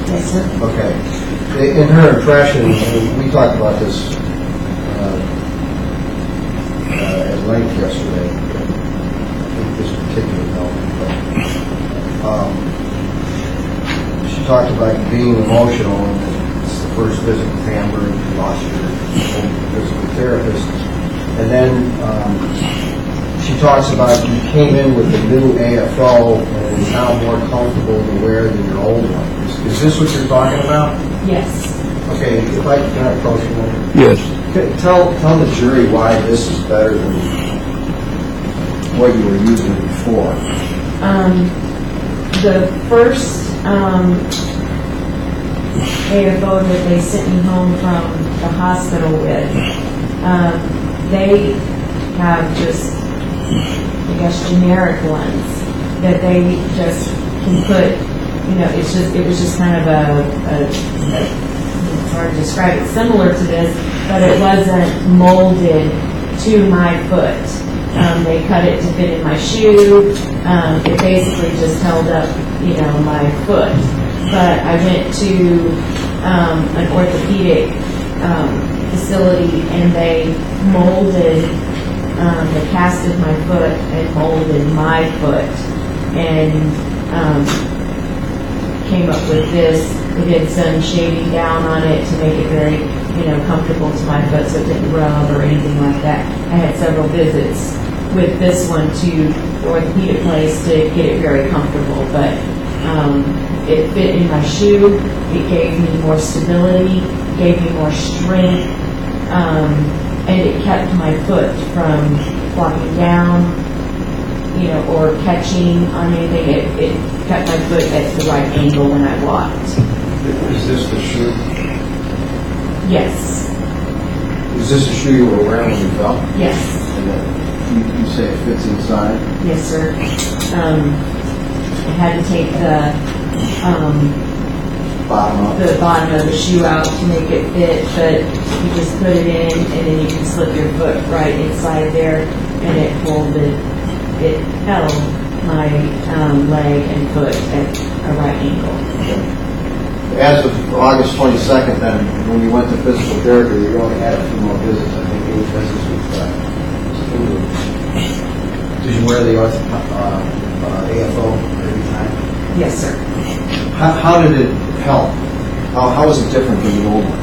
Yes, sir. Okay. In her impression, and we talked about this at length yesterday. I think this particular note. She talked about being emotional, and it's the first visit with Amber, and you lost your physical therapist. And then she talks about you came in with the new AFO, and it's now more comfortable to wear than your old one. Is this what you're talking about? Yes. Okay, if I can approach you then. Yes. Okay, tell the jury why this is better than what you were using before. The first AFO that they sent me home from the hospital with, they have just, I guess, generic ones that they just can put. You know, it was just kind of it's hard to describe it, similar to this, but it wasn't molded to my foot. They cut it to fit in my shoe. It basically just held up, you know, my foot. But I went to an orthopedic facility, and they molded, they casted my foot and molded my foot, and came up with this. We did some shading down on it to make it very, you know, comfortable to my foot, so it didn't rub or anything like that. I had several visits with this one to the orthopedic place to get it very comfortable, but it fit in my shoe. It gave me more stability, gave me more strength, and it kept my foot from flopping down, you know, or catching on anything. It kept my foot at the right angle when I walked. Is this the shoe? Yes. Is this the shoe you were wearing when you fell? Yes. And you say it fits inside? Yes, sir. I had to take the bottom of the shoe out to make it fit, but you just put it in, and then you can slip your foot right inside there, and it held my leg and foot at a right angle. As of August 22nd, then, when you went to physical therapy, you only had a few more visits. I think 8 visits with Did you wear the AFO every time? Yes, sir. How did it help? How was it different from the old one?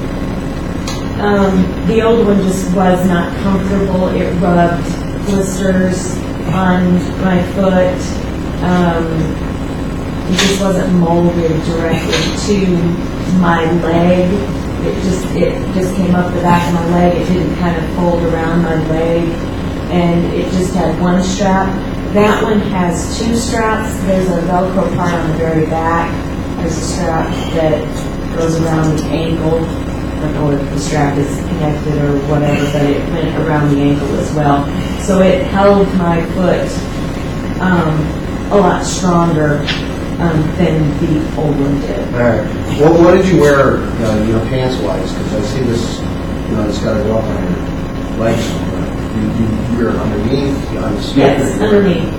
The old one just was not comfortable. It rubbed blisters on my foot. It just wasn't molded directly to my leg. It just came up the back of my leg. It didn't kind of fold around my leg, and it just had one strap. That one has 2 straps. There's a Velcro part on the very back. There's a strap that goes around the ankle. I don't know if the strap is connected or whatever, but it went around the ankle as well. So it held my foot a lot stronger than the old one did. All right. Well, what did you wear, pants-wise? Because I see this, it's got to go up on your legs. You wear it underneath, on the skin? Yes, underneath.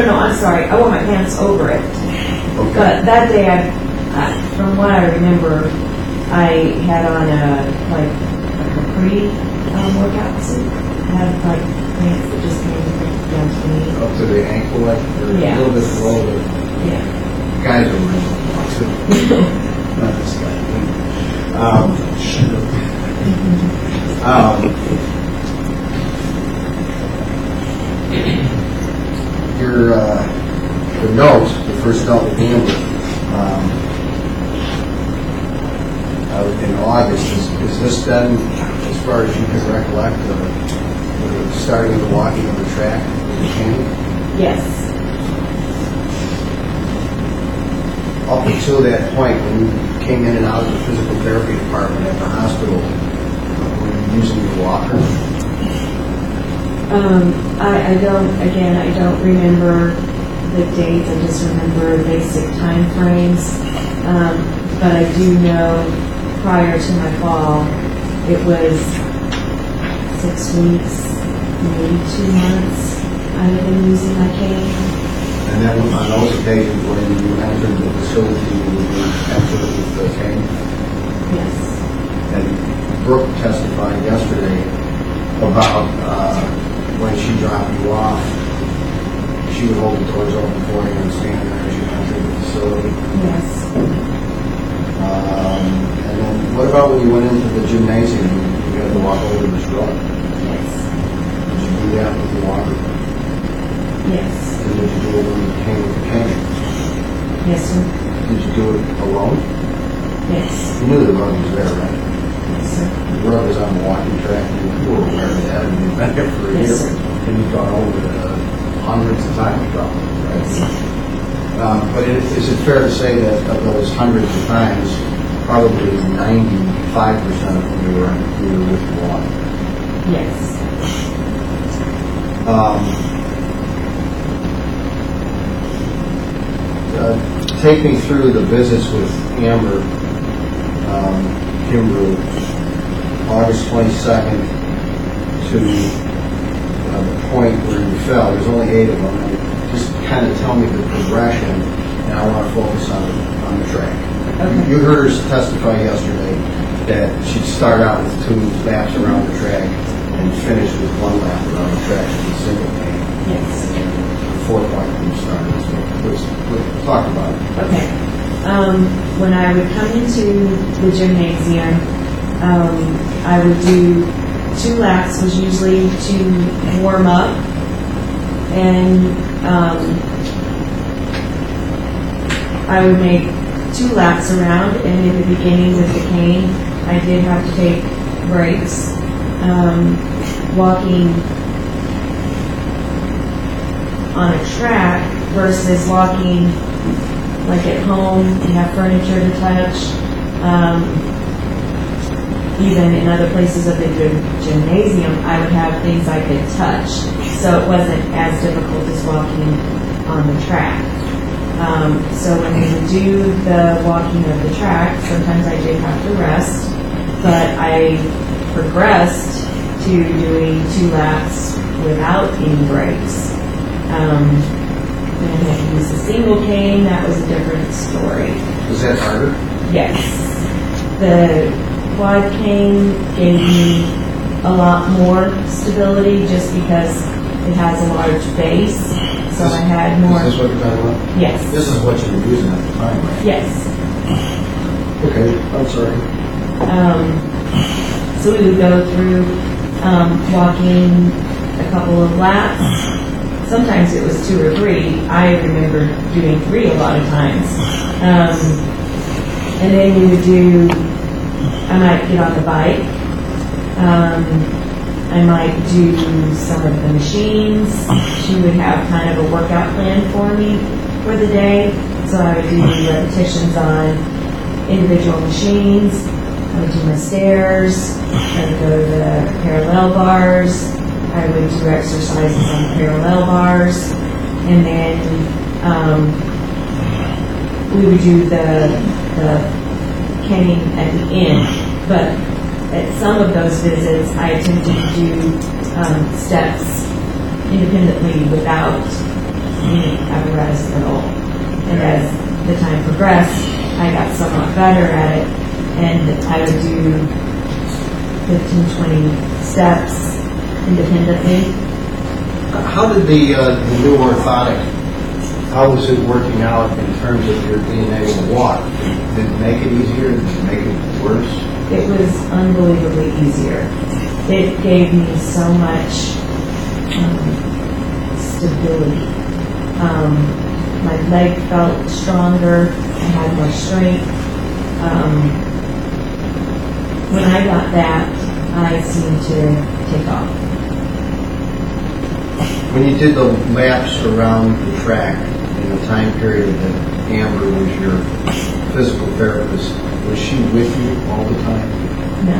No, I'm sorry. I wore my pants over it. Okay. But that day, from what I remember, I had on a capri workout suit. I had pants that just came down to me. Up to the ankle, or Yeah. a little bit below the Yeah. guys are wearing. Not this guy. The note, the first note with Amber, in August, is this then, as far as you can recollect, the starting of the walking of the track with the cane? Yes. Up until that point, when you came in and out of the physical therapy department at the hospital, were you using your walker? I don't remember the dates. I just remember basic time frames. But I do know prior to my fall, it was 6 weeks, maybe 2 months I had been using my cane. And then on those occasions when you entered the facility, you entered with the cane? Yes. And Brooke testified yesterday about when she dropped you off, she would hold the doors open for you and stand there as you entered the facility. Yes. And then what about when you went into the gymnasium and you had to walk over this road? Yes. Did you do that with the walker? Yes. And did you do it when you came with the cane? Yes, sir. Did you do it alone? Yes. You knew the rug was there, right? Yes, sir. The rug is on the walking track, and you were aware of that, and you've been there for a Yes, year. sir. And you've gone over it hundreds of times, probably, right? Yes, sir. But is it fair to say that of those hundreds of times, probably 95% of them you were with the walk? Yes. Take me through the visits with Amber, Kimbrough, August 22nd to the point where you fell. There's only 8 of them. Just kind of tell me the progression, and I want to focus on the track. Okay. You heard her testify yesterday that she'd start out with 2 laps around the track and finish with 1 lap around the track with a single game. Yes. And the 4th one when you started. So let's talk about it. Okay. When I would come into the gymnasium, I would do 2 laps, was usually to warm up, and I would make 2 laps around, and in the beginning with the cane, I did have to take breaks. Walking on a track versus walking like at home, you have furniture to touch. Even in other places of the gymnasium, I would have things I could touch. So it wasn't as difficult as walking on the track. So when we would do the walking of the track, sometimes I did have to rest, but I progressed to doing 2 laps without any breaks. When I had to use a single cane, that was a different story. Was that harder? Yes. The quad cane gave me a lot more stability just because it has a large base. So I had more. Is this what you're talking about? Yes. This is what you were using at the time, right? Yes. Okay, I'm sorry. So we would go through walking a couple of laps. Sometimes it was 2 or 3. I remember doing 3 a lot of times. And then we would I might get on the bike. I might do some of the machines. She would have kind of a workout plan for me for the day. So I would do repetitions on individual machines. I would do my stairs. I would go to the parallel bars. I would do exercises on the parallel bars. And then we would do the cane at the end. But at some of those visits, I attempted to do steps independently without any apparatus at all. And as the time progressed, I got somewhat better at it, and I would do 15, 20 steps independently. How did the new orthotic How was it working out in terms of your being able to walk? Did it make it easier? Did it make it worse? It was unbelievably easier. It gave me so much stability. My leg felt stronger. I had more strength. When I got that, I seemed to take off. When you did the laps around the track in the time period that Amber was your physical therapist, was she with you all the time? No.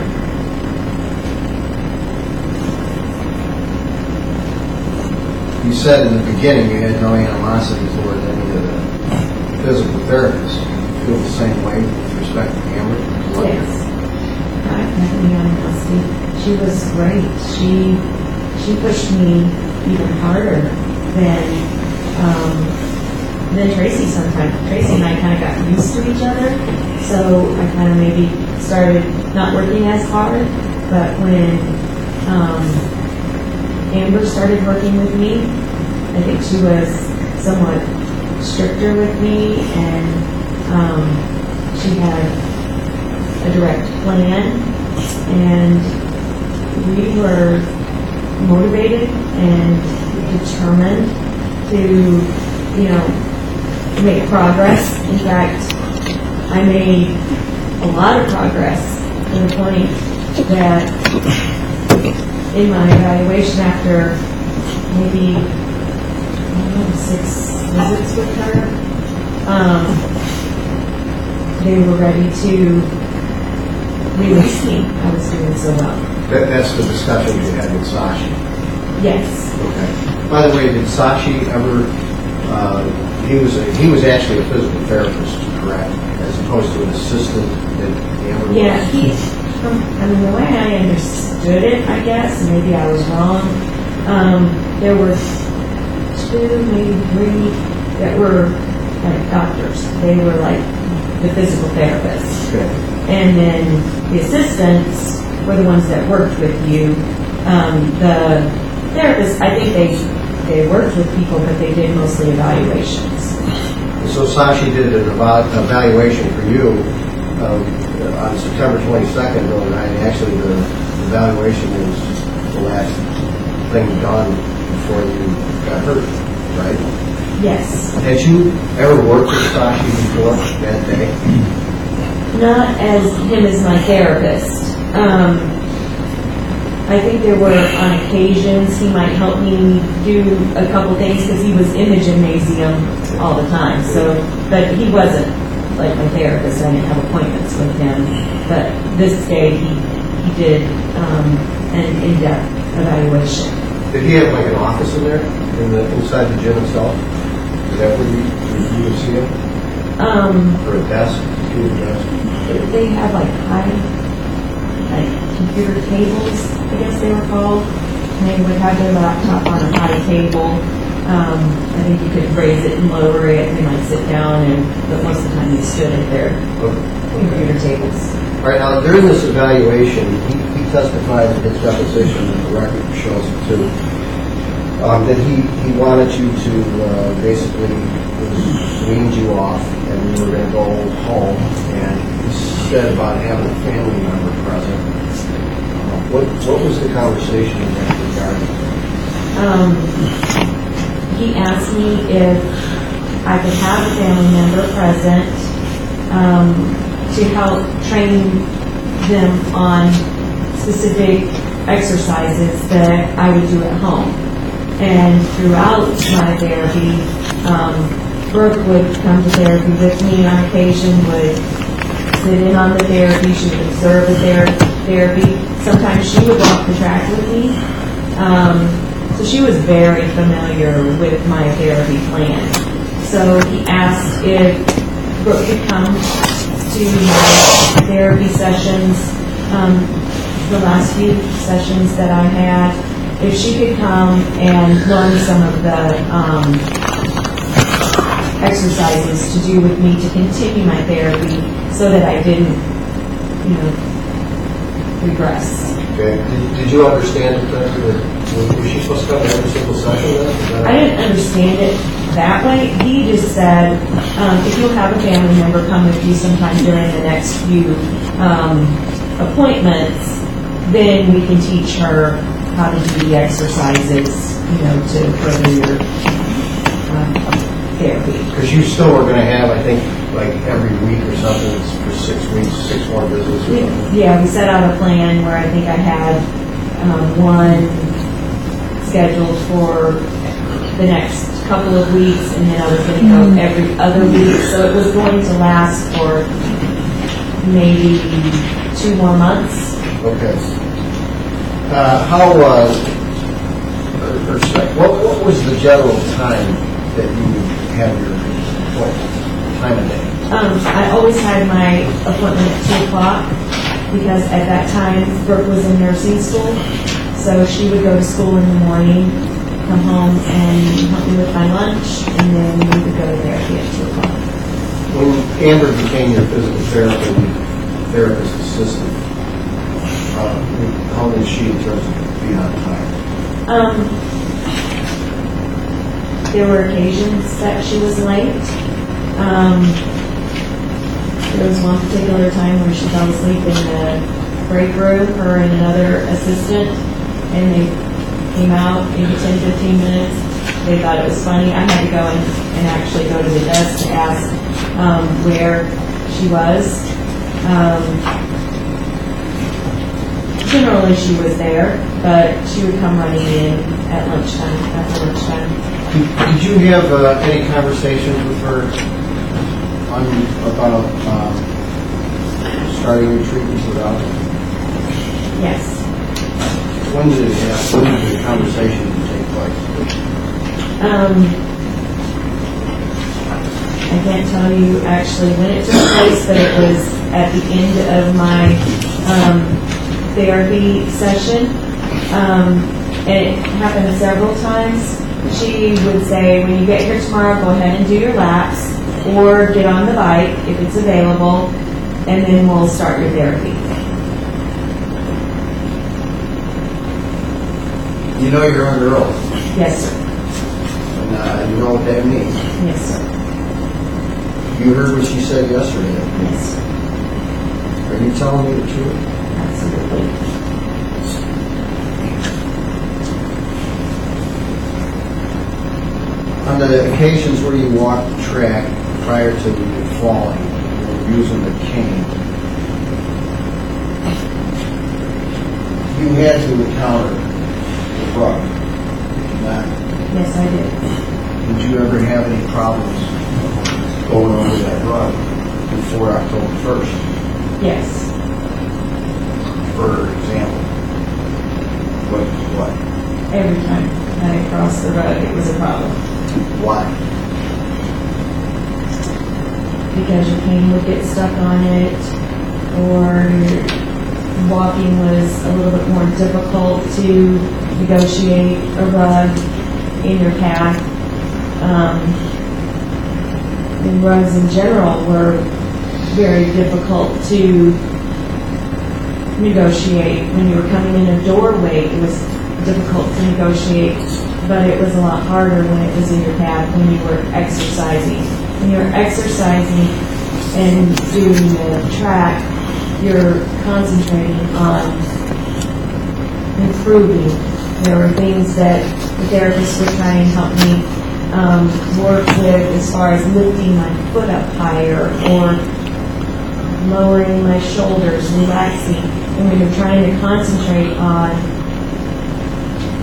You said in the beginning you had no animosity toward any of the physical therapists. Do you feel the same way with respect to Amber? Yes. I have no animosity. She was great. She pushed me even harder than Tracy sometimes. Tracy and I kind of got used to each other, so I kind of maybe started not working as hard. But when Amber started working with me, I think she was somewhat stricter with me, and she had a direct plan, and we were motivated and determined to, make progress. In fact, I made a lot of progress to the point that in my evaluation after maybe 6 visits with her, they were ready to release me. I was doing so well. That's the discussion you had with Sashi. Yes. Okay. By the way, did Sashi ever? He was actually a physical therapist, correct? As opposed to an assistant that Amber was? Yeah, the way I understood it, I guess, and maybe I was wrong, there were 2, maybe 3 that were like doctors. They were like the physical therapists. Okay. And then the assistants were the ones that worked with you. The therapists, I think they worked with people, but they did mostly evaluations. So Sashi did an evaluation for you on September 22nd, and actually the evaluation was the last thing done before you got hurt, right? Yes. Had you ever worked with Sashi before that day? Not as him as my therapist. I think there were on occasions he might help me do a couple things because he was in the gymnasium all the time. So, but he wasn't like my therapist. I didn't have appointments with him. But this day he did an in-depth evaluation. Did he have like an office in there, inside the gym itself? Is that where you would see him? Or a desk? They have like computer tables, I guess they were called. And they would have their laptop on a high table. I think you could raise it and lower it. They might sit down, but most of the time they stood at their computer tables. All right, now during this evaluation, he testified in his deposition, and the record shows it too, that he wanted you to basically wean you off, and you were going to go home, and he said about having a family member present. What was the conversation in that regard? He asked me if I could have a family member present to help train them on specific exercises that I would do at home. And throughout my therapy, Brooke would come to therapy with me on occasion, would sit in on the therapy, she would observe the therapy. Sometimes she would walk the track with me. So she was very familiar with my therapy plan. So he asked if Brooke could come to my therapy sessions, the last few sessions that I had, if she could come and learn some of the exercises to do with me to continue my therapy so that I didn't, regress. Okay. Did you understand it? Was she supposed to come to every single session then? I didn't understand it that way. He just said, if you'll have a family member come with you sometime during the next few appointments, then we can teach her how to do the exercises, to further your therapy. Because you still are going to have, I think, like every week or something for 6 weeks, 6 more visits or something. Yeah, we set out a plan where I think I had one scheduled for the next couple of weeks, and then I was going to go every other week. So it was going to last for maybe 2 more months. Okay. What was the general time that you would have your appointment? Time of day? I always had my appointment at 2 o'clock because at that time Brooke was in nursing school. So she would go to school in the morning, come home and help me with my lunch, and then we would go to therapy at 2 o'clock. When Amber became your physical therapist assistant, how did she in terms of being on time? There were occasions that she was late. There was one particular time where she fell asleep in the break room, her and another assistant, and they came out maybe 10-15 minutes. They thought it was funny. I had to go and actually go to the desk to ask where she was. Generally she was there, but she would come running in at lunchtime, after lunchtime. Did you have any conversations with her about starting your treatments without it? Yes. When did the conversation take place? I can't tell you actually when it took place, but it was at the end of my therapy session. And it happened several times. She would say, when you get here tomorrow, go ahead and do your laps or get on the bike if it's available, and then we'll start your therapy. You know you're under oath. Yes, sir. And you know what that means. Yes, sir. You heard what she said yesterday. Yes, sir. Are you telling me the truth? Absolutely. On the occasions where you walked the track prior to you falling, you were using the cane, you had to encounter the rug, did you not? Yes, I did. Did you ever have any problems going over that rug before October 1st? Yes. For example, what? Every time I crossed the road, it was a problem. Why? Because your cane would get stuck on it, or your walking was a little bit more difficult to negotiate a rug in your path. And rugs in general were very difficult to negotiate. When you were coming in a doorway, it was difficult to negotiate, but it was a lot harder when it was in your path when you were exercising. When you're exercising and doing the track, you're concentrating on improving. There were things that the therapists would try and help me work with as far as lifting my foot up higher or lowering my shoulders, relaxing. And when you're trying to concentrate on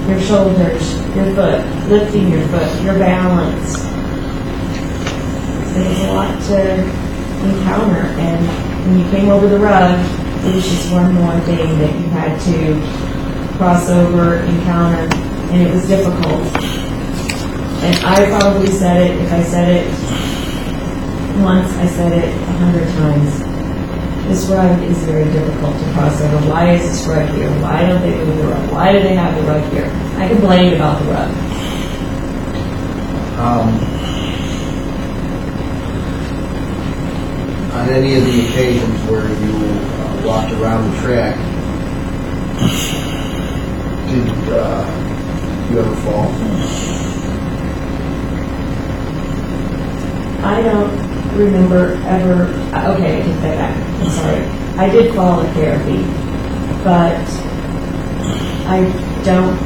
your shoulders, your foot, lifting your foot, your balance, there's a lot to encounter. And when you came over the rug, it was just one more thing that you had to cross over, encounter, and it was difficult. And I probably said it, if I said it once, I said it 100 times. This rug is very difficult to cross over. Why is this rug here? Why don't they move the rug? Why do they have the rug here? I complained about the rug. On any of the occasions where you walked around the track, did you ever fall? I don't remember ever, okay, I take that back, I'm sorry. I did fall at therapy, but I don't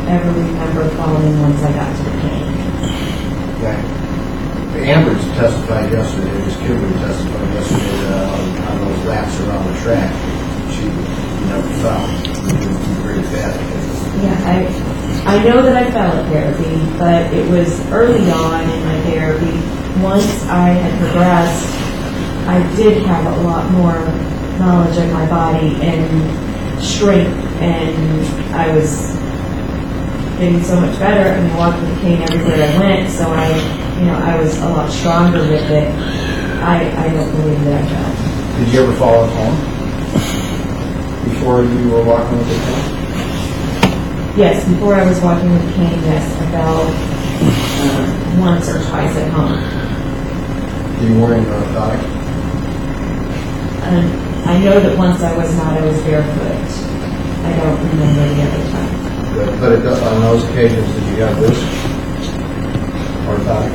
ever remember falling once I got to the cane. Okay. Amber testified yesterday, Ms. Kimberly testified yesterday on those laps around the track. She never fell. It was very bad. Yeah, I know that I fell at therapy, but it was early on in my therapy. Once I had progressed, I did have a lot more knowledge of my body and strength, and I was getting so much better. I mean, walking the cane everywhere I went, so I was a lot stronger with it. I don't believe that I fell. Did you ever fall at home before you were walking with the cane? Yes, before I was walking with the cane, yes, I fell once or twice at home. You were wearing an orthotic? I know that once I was not, I was barefoot. I don't remember the other time. But it does, on those occasions, did you have this orthotic?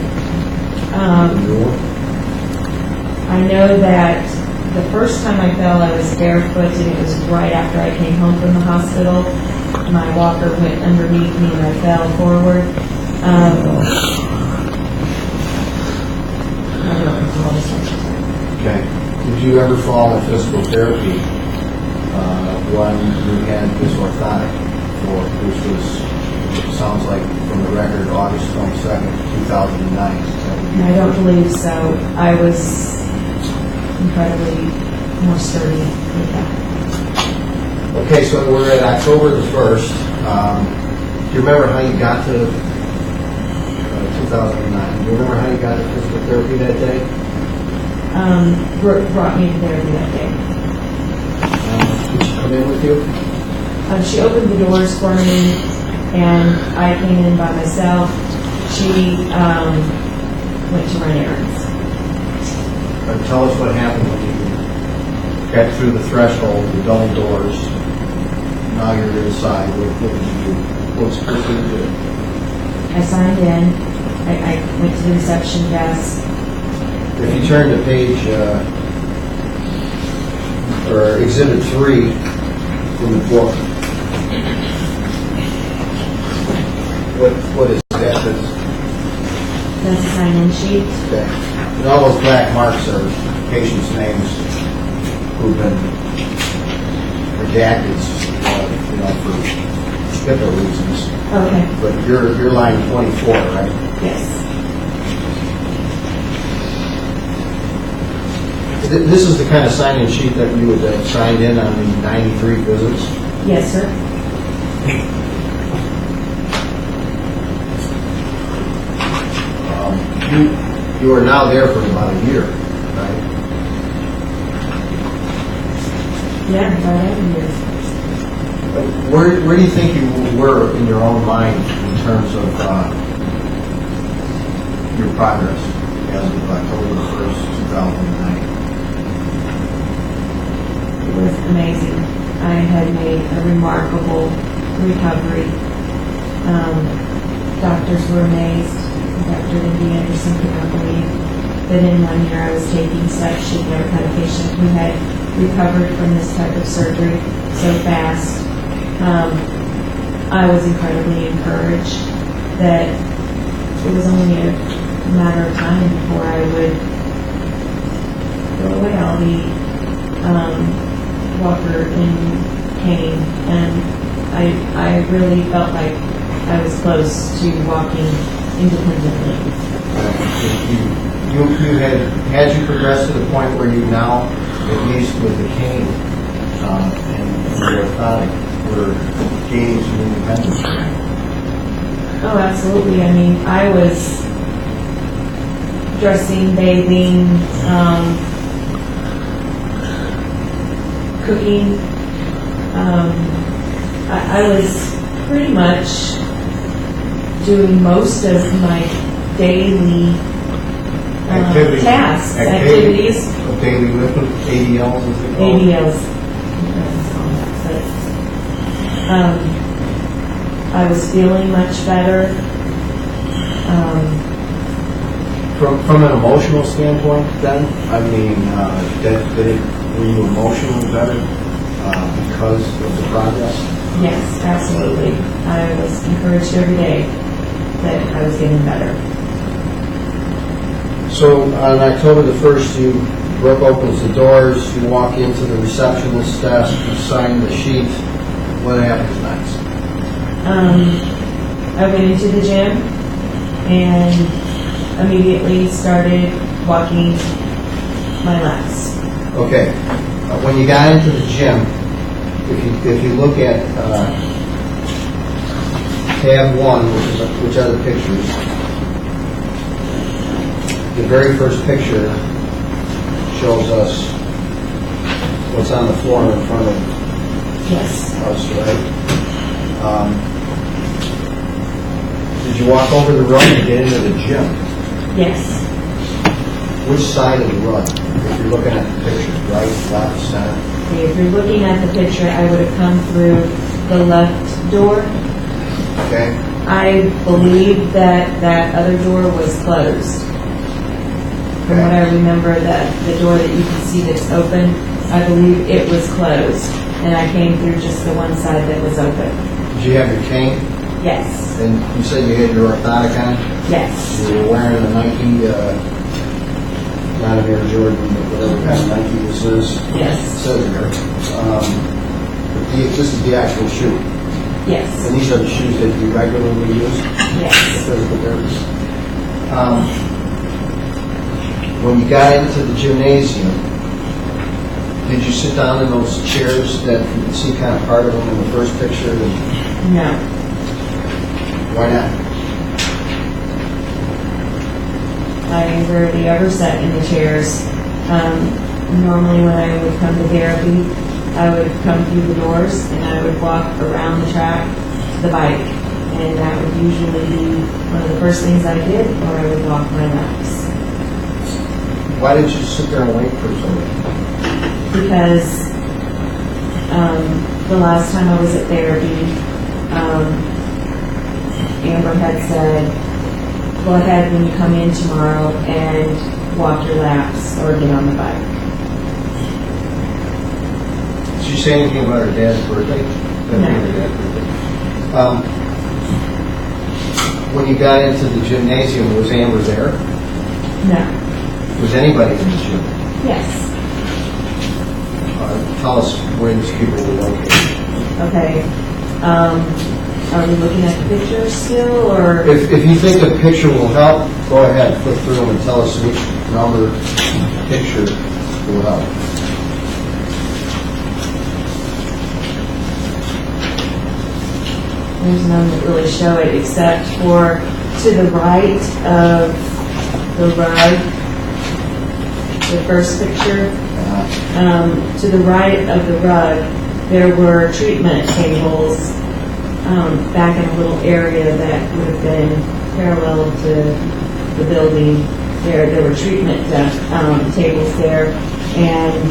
I know that the first time I fell, I was barefoot, and it was right after I came home from the hospital. My walker went underneath me, and I fell forward. I don't recall the second time. Okay. Did you ever fall in physical therapy when you had this orthotic, which was, sounds like from the record, August 22nd, 2009? I don't believe so. I was incredibly more sturdy with that. Okay, so we're at October the 1st. Do you remember how you got to 2009? Do you remember how you got to physical therapy that day? Brought me to therapy that day. Did she come in with you? She opened the doors for me, and I came in by myself. She went to run errands. Tell us what happened when you got through the threshold, the double doors. Now you're inside. What did you do? What's the first thing you did? I signed in. I went to the reception desk. If you turn to page, or Exhibit 3 from the book, what is that? That's a sign-in sheet. Okay. And all those black marks are patients' names who've been redacted, for HIPAA reasons. Okay. But you're line 24, right? Yes. This is the kind of sign-in sheet that you would have signed in on the 93 visits? Yes, sir. You are now there for about a year, right? Yeah, about every year. Where do you think you were in your own mind in terms of your progress as of October 1st, 2009? It was amazing. I had made a remarkable recovery. Doctors were amazed. Dr. Lindy Anderson could not believe that in 1 year I was taking steps. She'd never had a patient who had recovered from this type of surgery so fast. I was incredibly encouraged that it was only a matter of time before I would throw away all the walker and cane, and I really felt like I was close to walking independently. You had you progressed to the point where you now, at least with the cane and the orthotic, were gaining some independence? Oh, absolutely. I mean, I was dressing, bathing, cooking. I was pretty much doing most of my daily tasks, activities. Daily living, ADLs, as they call it. ADLs. I was feeling much better. From an emotional standpoint, then, I mean, were you emotionally better because of the progress? Yes, absolutely. I was encouraged every day that I was getting better. So on October the 1st, Brooke opens the doors, you walk into the receptionist's desk, you sign the sheet. What happens next? I went into the gym and immediately started walking my laps. Okay, when you got into the gym, if you look at tab 1, which are the pictures, the very first picture shows us what's on the floor in front of Yes. us, right? Did you walk over the run and get into the gym? Yes. Which side of the run? If you're looking at the picture, right, left, center? Okay, if you're looking at the picture, I would have come through the left door. Okay. I believe that that other door was closed. From what I remember, the door that you can see that's open, I believe it was closed. And I came through just the one side that was open. Did you have your cane? Yes. And you said you had your orthotic on? Yes. You were wearing a Nike, not an Air Jordan, but whatever kind of Nike this is. Yes. It says here. This is the actual shoe. Yes. And these are the shoes that you regularly use? Yes. Physical therapist. When you got into the gymnasium, did you sit down in those chairs that you can see kind of part of them in the first picture? No. Why not? I rarely ever sat in the chairs. Normally when I would come to therapy, I would come through the doors and I would walk around the track to the bike. And that would usually be one of the first things I did, or I would walk my laps. Why did you sit there and wait for somebody? Because the last time I was at therapy, Amber had said, go ahead when you come in tomorrow and walk your laps or get on the bike. Did she say anything about her dad's birthday? No. Her dad's birthday. When you got into the gymnasium, was Amber there? No. Was anybody in the gym? Yes. Tell us where these people were located. Okay. Are we looking at the picture still, or? If you think the picture will help, go ahead, flip through them and tell us which number picture will help. There's none that really show it except for to the right of the rug, the first picture. To the right of the rug, there were treatment tables back in a little area that would have been parallel to the building. There were treatment tables there, and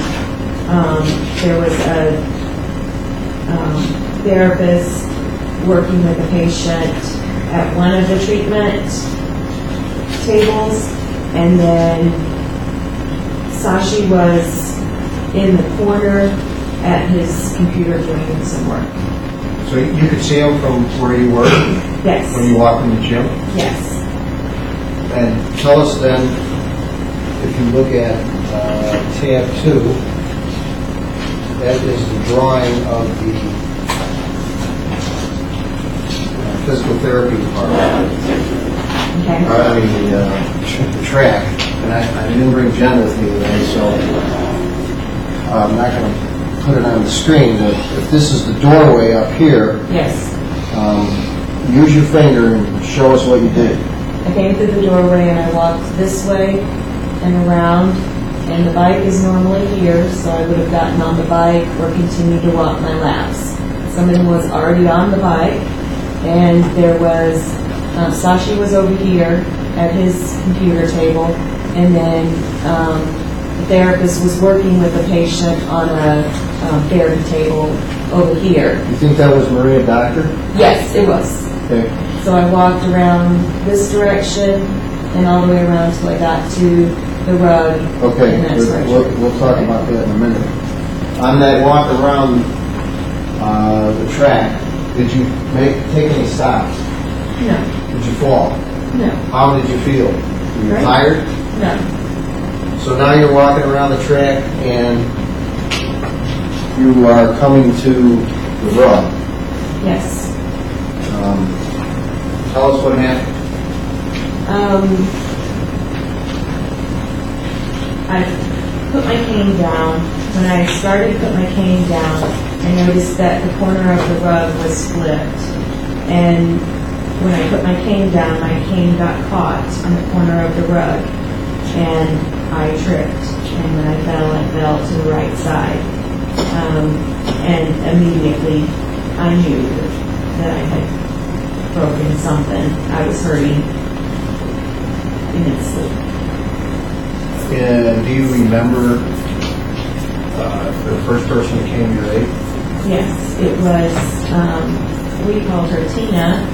there was a therapist working with a patient at one of the treatment tables, and then Sashi was in the corner at his computer doing some work. So you could see them from where you were? Yes. When you walked in the gym? Yes. And tell us then, if you look at tab 2, that is the drawing of the physical therapy department. Okay. I mean, the track. And I didn't bring Jen with me today, so I'm not going to put it on the screen, but if this is the doorway up here, Yes. use your finger and show us what you did. I came through the doorway and I walked this way and around, and the bike is normally here, so I would have gotten on the bike or continued to walk my laps. Someone was already on the bike, and there was, Sashi was over here at his computer table, and then the therapist was working with a patient on a therapy table over here. You think that was Maria Doctor? Yes, it was. Okay. So I walked around this direction, and all the way around till I got to the rug. Okay, and that's where I tripped. we'll talk about that in a minute. On that walk around the track, did you take any stops? No, Did you fall? no, How did you feel? Were you Great. tired? no. So now you're walking around the track and you are coming to the rug. Yes. Tell us what happened. I put my cane down. When I started to put my cane down, I noticed that the corner of the rug was flipped. And when I put my cane down, my cane got caught on the corner of the rug. And I tripped. And when I fell to the right side. And immediately I knew that I had broken something. I was hurting immensely. And do you remember the first person that came to your aid? Yes, it was, we called her Tina,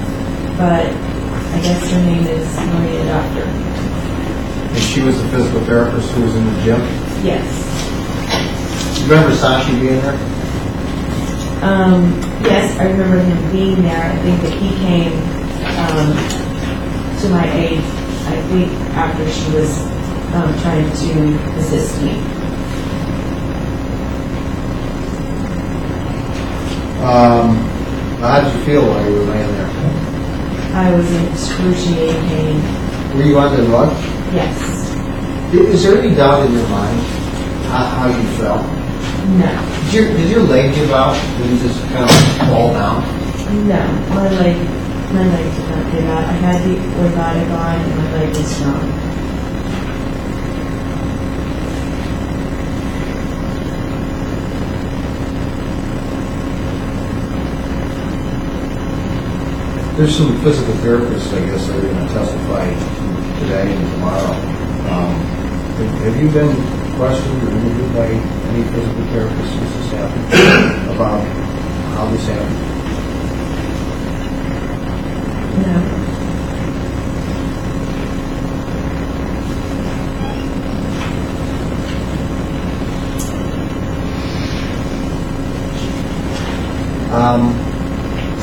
but I guess her name is Maria Doctor. And she was the physical therapist who was in the gym? Yes. You remember Sashi being there? Yes, I remember him being there. I think that he came to my aid, I think, after she was trying to assist me. How did you feel while you were laying there? I was in excruciating pain. Were you on the rug? Yes. Is there any doubt in your mind how you felt? No. Did your leg give out? Did you just kind of fall down? No. My leg did not give out. I had the orthotic on and my leg was strong. There's some physical therapists, I guess, that are going to testify today and tomorrow. Have you been questioned or interviewed by any physical therapists since this happened about how this happened? No.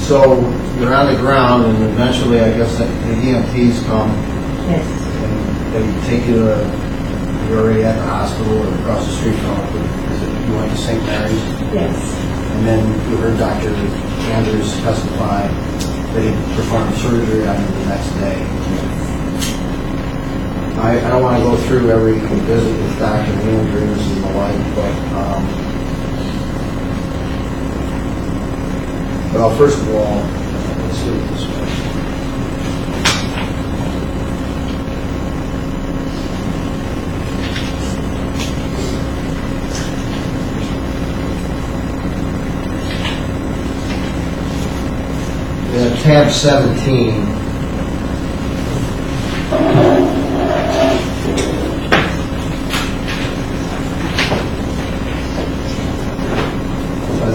So you're on the ground, and eventually, I guess, the EMTs come Yes. and they take you to, you're already at the hospital or across the street from it. You went to St. Mary's, Yes. and then you heard Dr. Andrews testify that he performed surgery on you the next day. I don't want to go through every visit with Dr. Andrews and the like, but well, first of all, let's do it this way. Tab 17.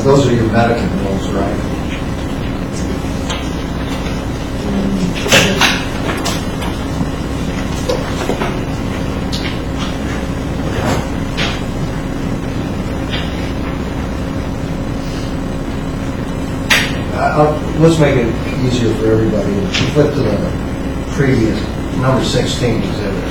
Those are your medical bills, right? Let's make it easier for everybody. Flip to the previous, number 16 exhibit.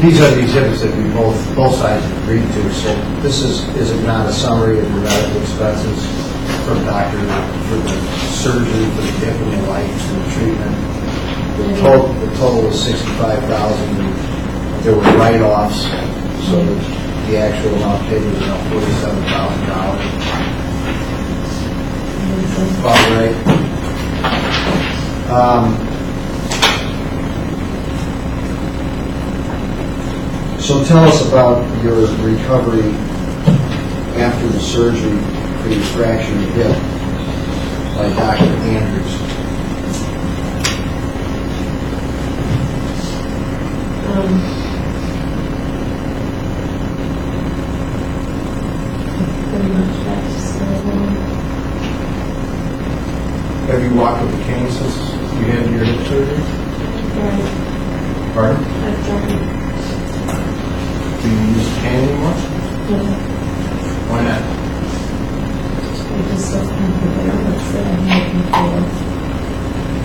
These are the exhibits that we both sides agreed to. So this is it not a summary of your medical expenses for the doctor, for the surgery, for the hip and the lights and the treatment? The total was $65,000. There were write-offs, so the actual amount paid was about $47,000. About right. So tell us about your recovery after the surgery for your fractured hip by Dr. Andrews. Pretty much back to square one. Have you walked with a cane since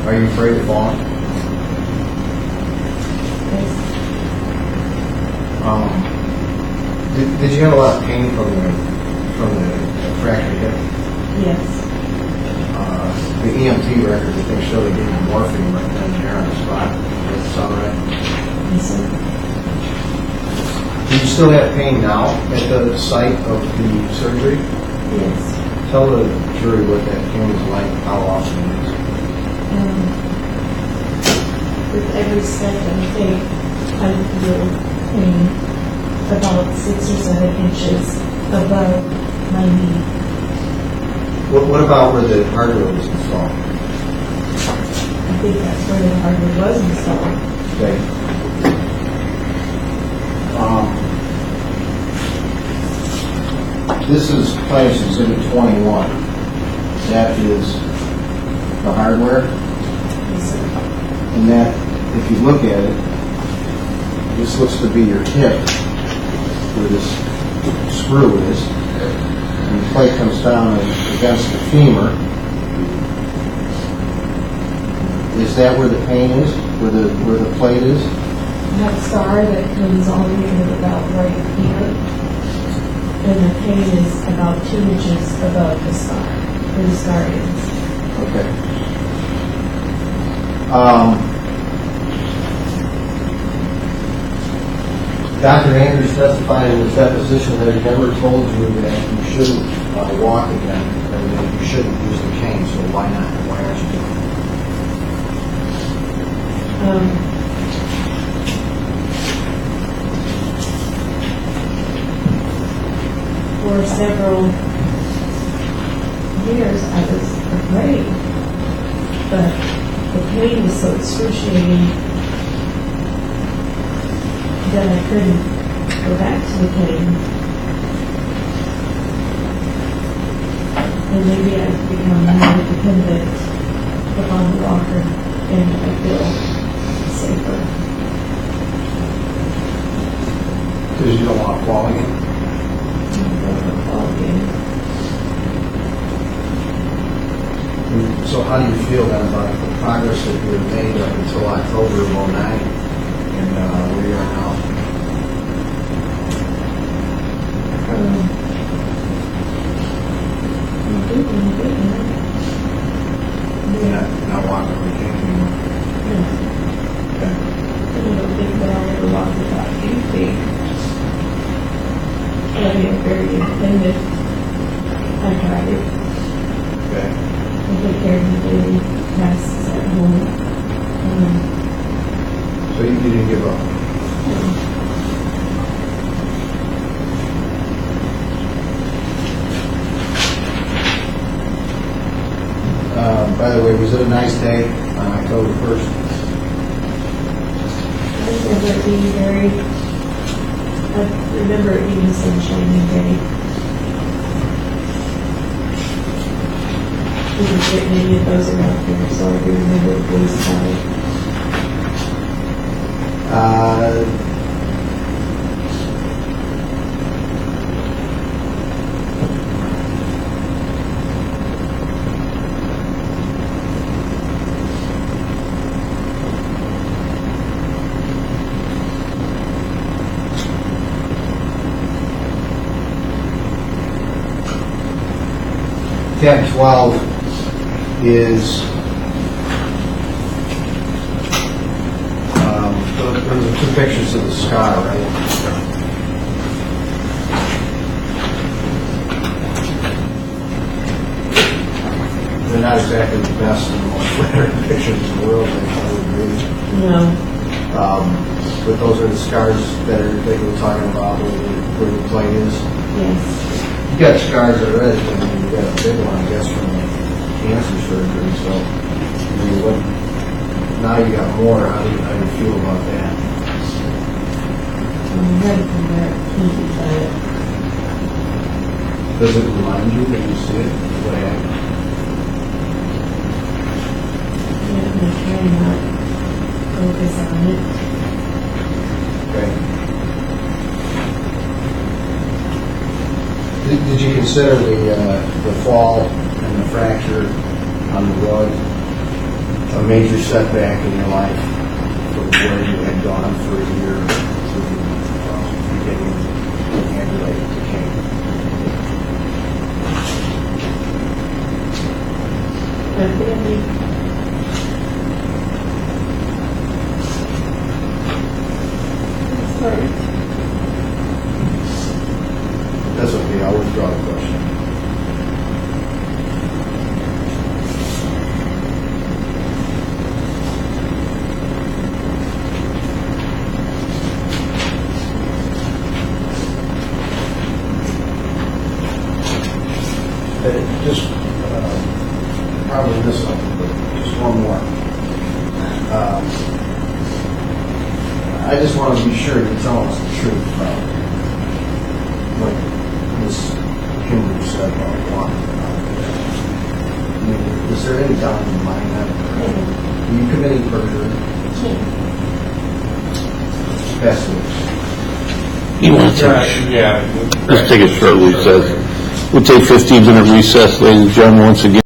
Are you afraid of falling? Yes. Did you have a lot of pain from the fractured hip? Yes. The EMT record that they show they gave you morphine right then and there on the spot. That's all right. Yes, sir. Do you still have pain now at the site of the surgery? Yes. Tell the jury what that pain is like, how often it is. With every step I take, I feel pain about 6 or 7 inches above my knee. What about where the hardware was installed? I think that's where the hardware was installed. Okay. This is Claims Exhibit 21. That is the hardware. Yes, sir. And that, if you look at it, this looks to be your hip, where this screw is. And the plate comes down against the femur. Is that where the pain is? Where the plate is? That scar that comes all the way to about right here, and the pain is about 2 inches above the scar, where the scar is. Okay. Dr. Andrews testified in his deposition that he never told you that you shouldn't walk again, and that you shouldn't use the cane, so why not? Why aren't you doing it? For several years I was afraid, but the pain was so excruciating that I couldn't go back to the pain. And maybe I've become more dependent upon the walker, and I feel safer. Because you don't want to fall again. So how do you feel then about the progress that you have made up until October of 2009 and where you are now? You're not walking on the cane anymore. Okay. I don't think that I'll ever walk without anything. I am very independent. I drive it. Okay. I take care of my daily tasks at home. So you didn't give up. By the way, was it a nice day on October 1st? I remember it being I remember it being a sunshiny day. We didn't get many of those around here, so I do remember it being sunny. Tab 12 is those are 2 pictures of the scar, right? They're not exactly the best and the most flattering pictures in the world, I would agree. No. But those are the scars that we're talking about where the plate is. Yes. You got scars already, and you got a big one, I guess, from the cancer surgery. So, I mean, now you got more. How do you feel about that? I'm ready for that. Does it remind you that you see it? What happened? I'm try not focus on it. Okay. Did you consider the fall and the fracture on the rug a major setback in your life from where you had gone for a year to getting ambulated to King? That's okay, I'll withdraw the question. Just, probably this one, but just one more. I just want to be sure you're telling us the truth about what Ms. Kimber said about wanting. I mean, is there any doubt in your mind that are you committing perjury? Best news. You want to Yeah. let's take a short recess. We'll take 15-minute recess, ladies and gentlemen, once again.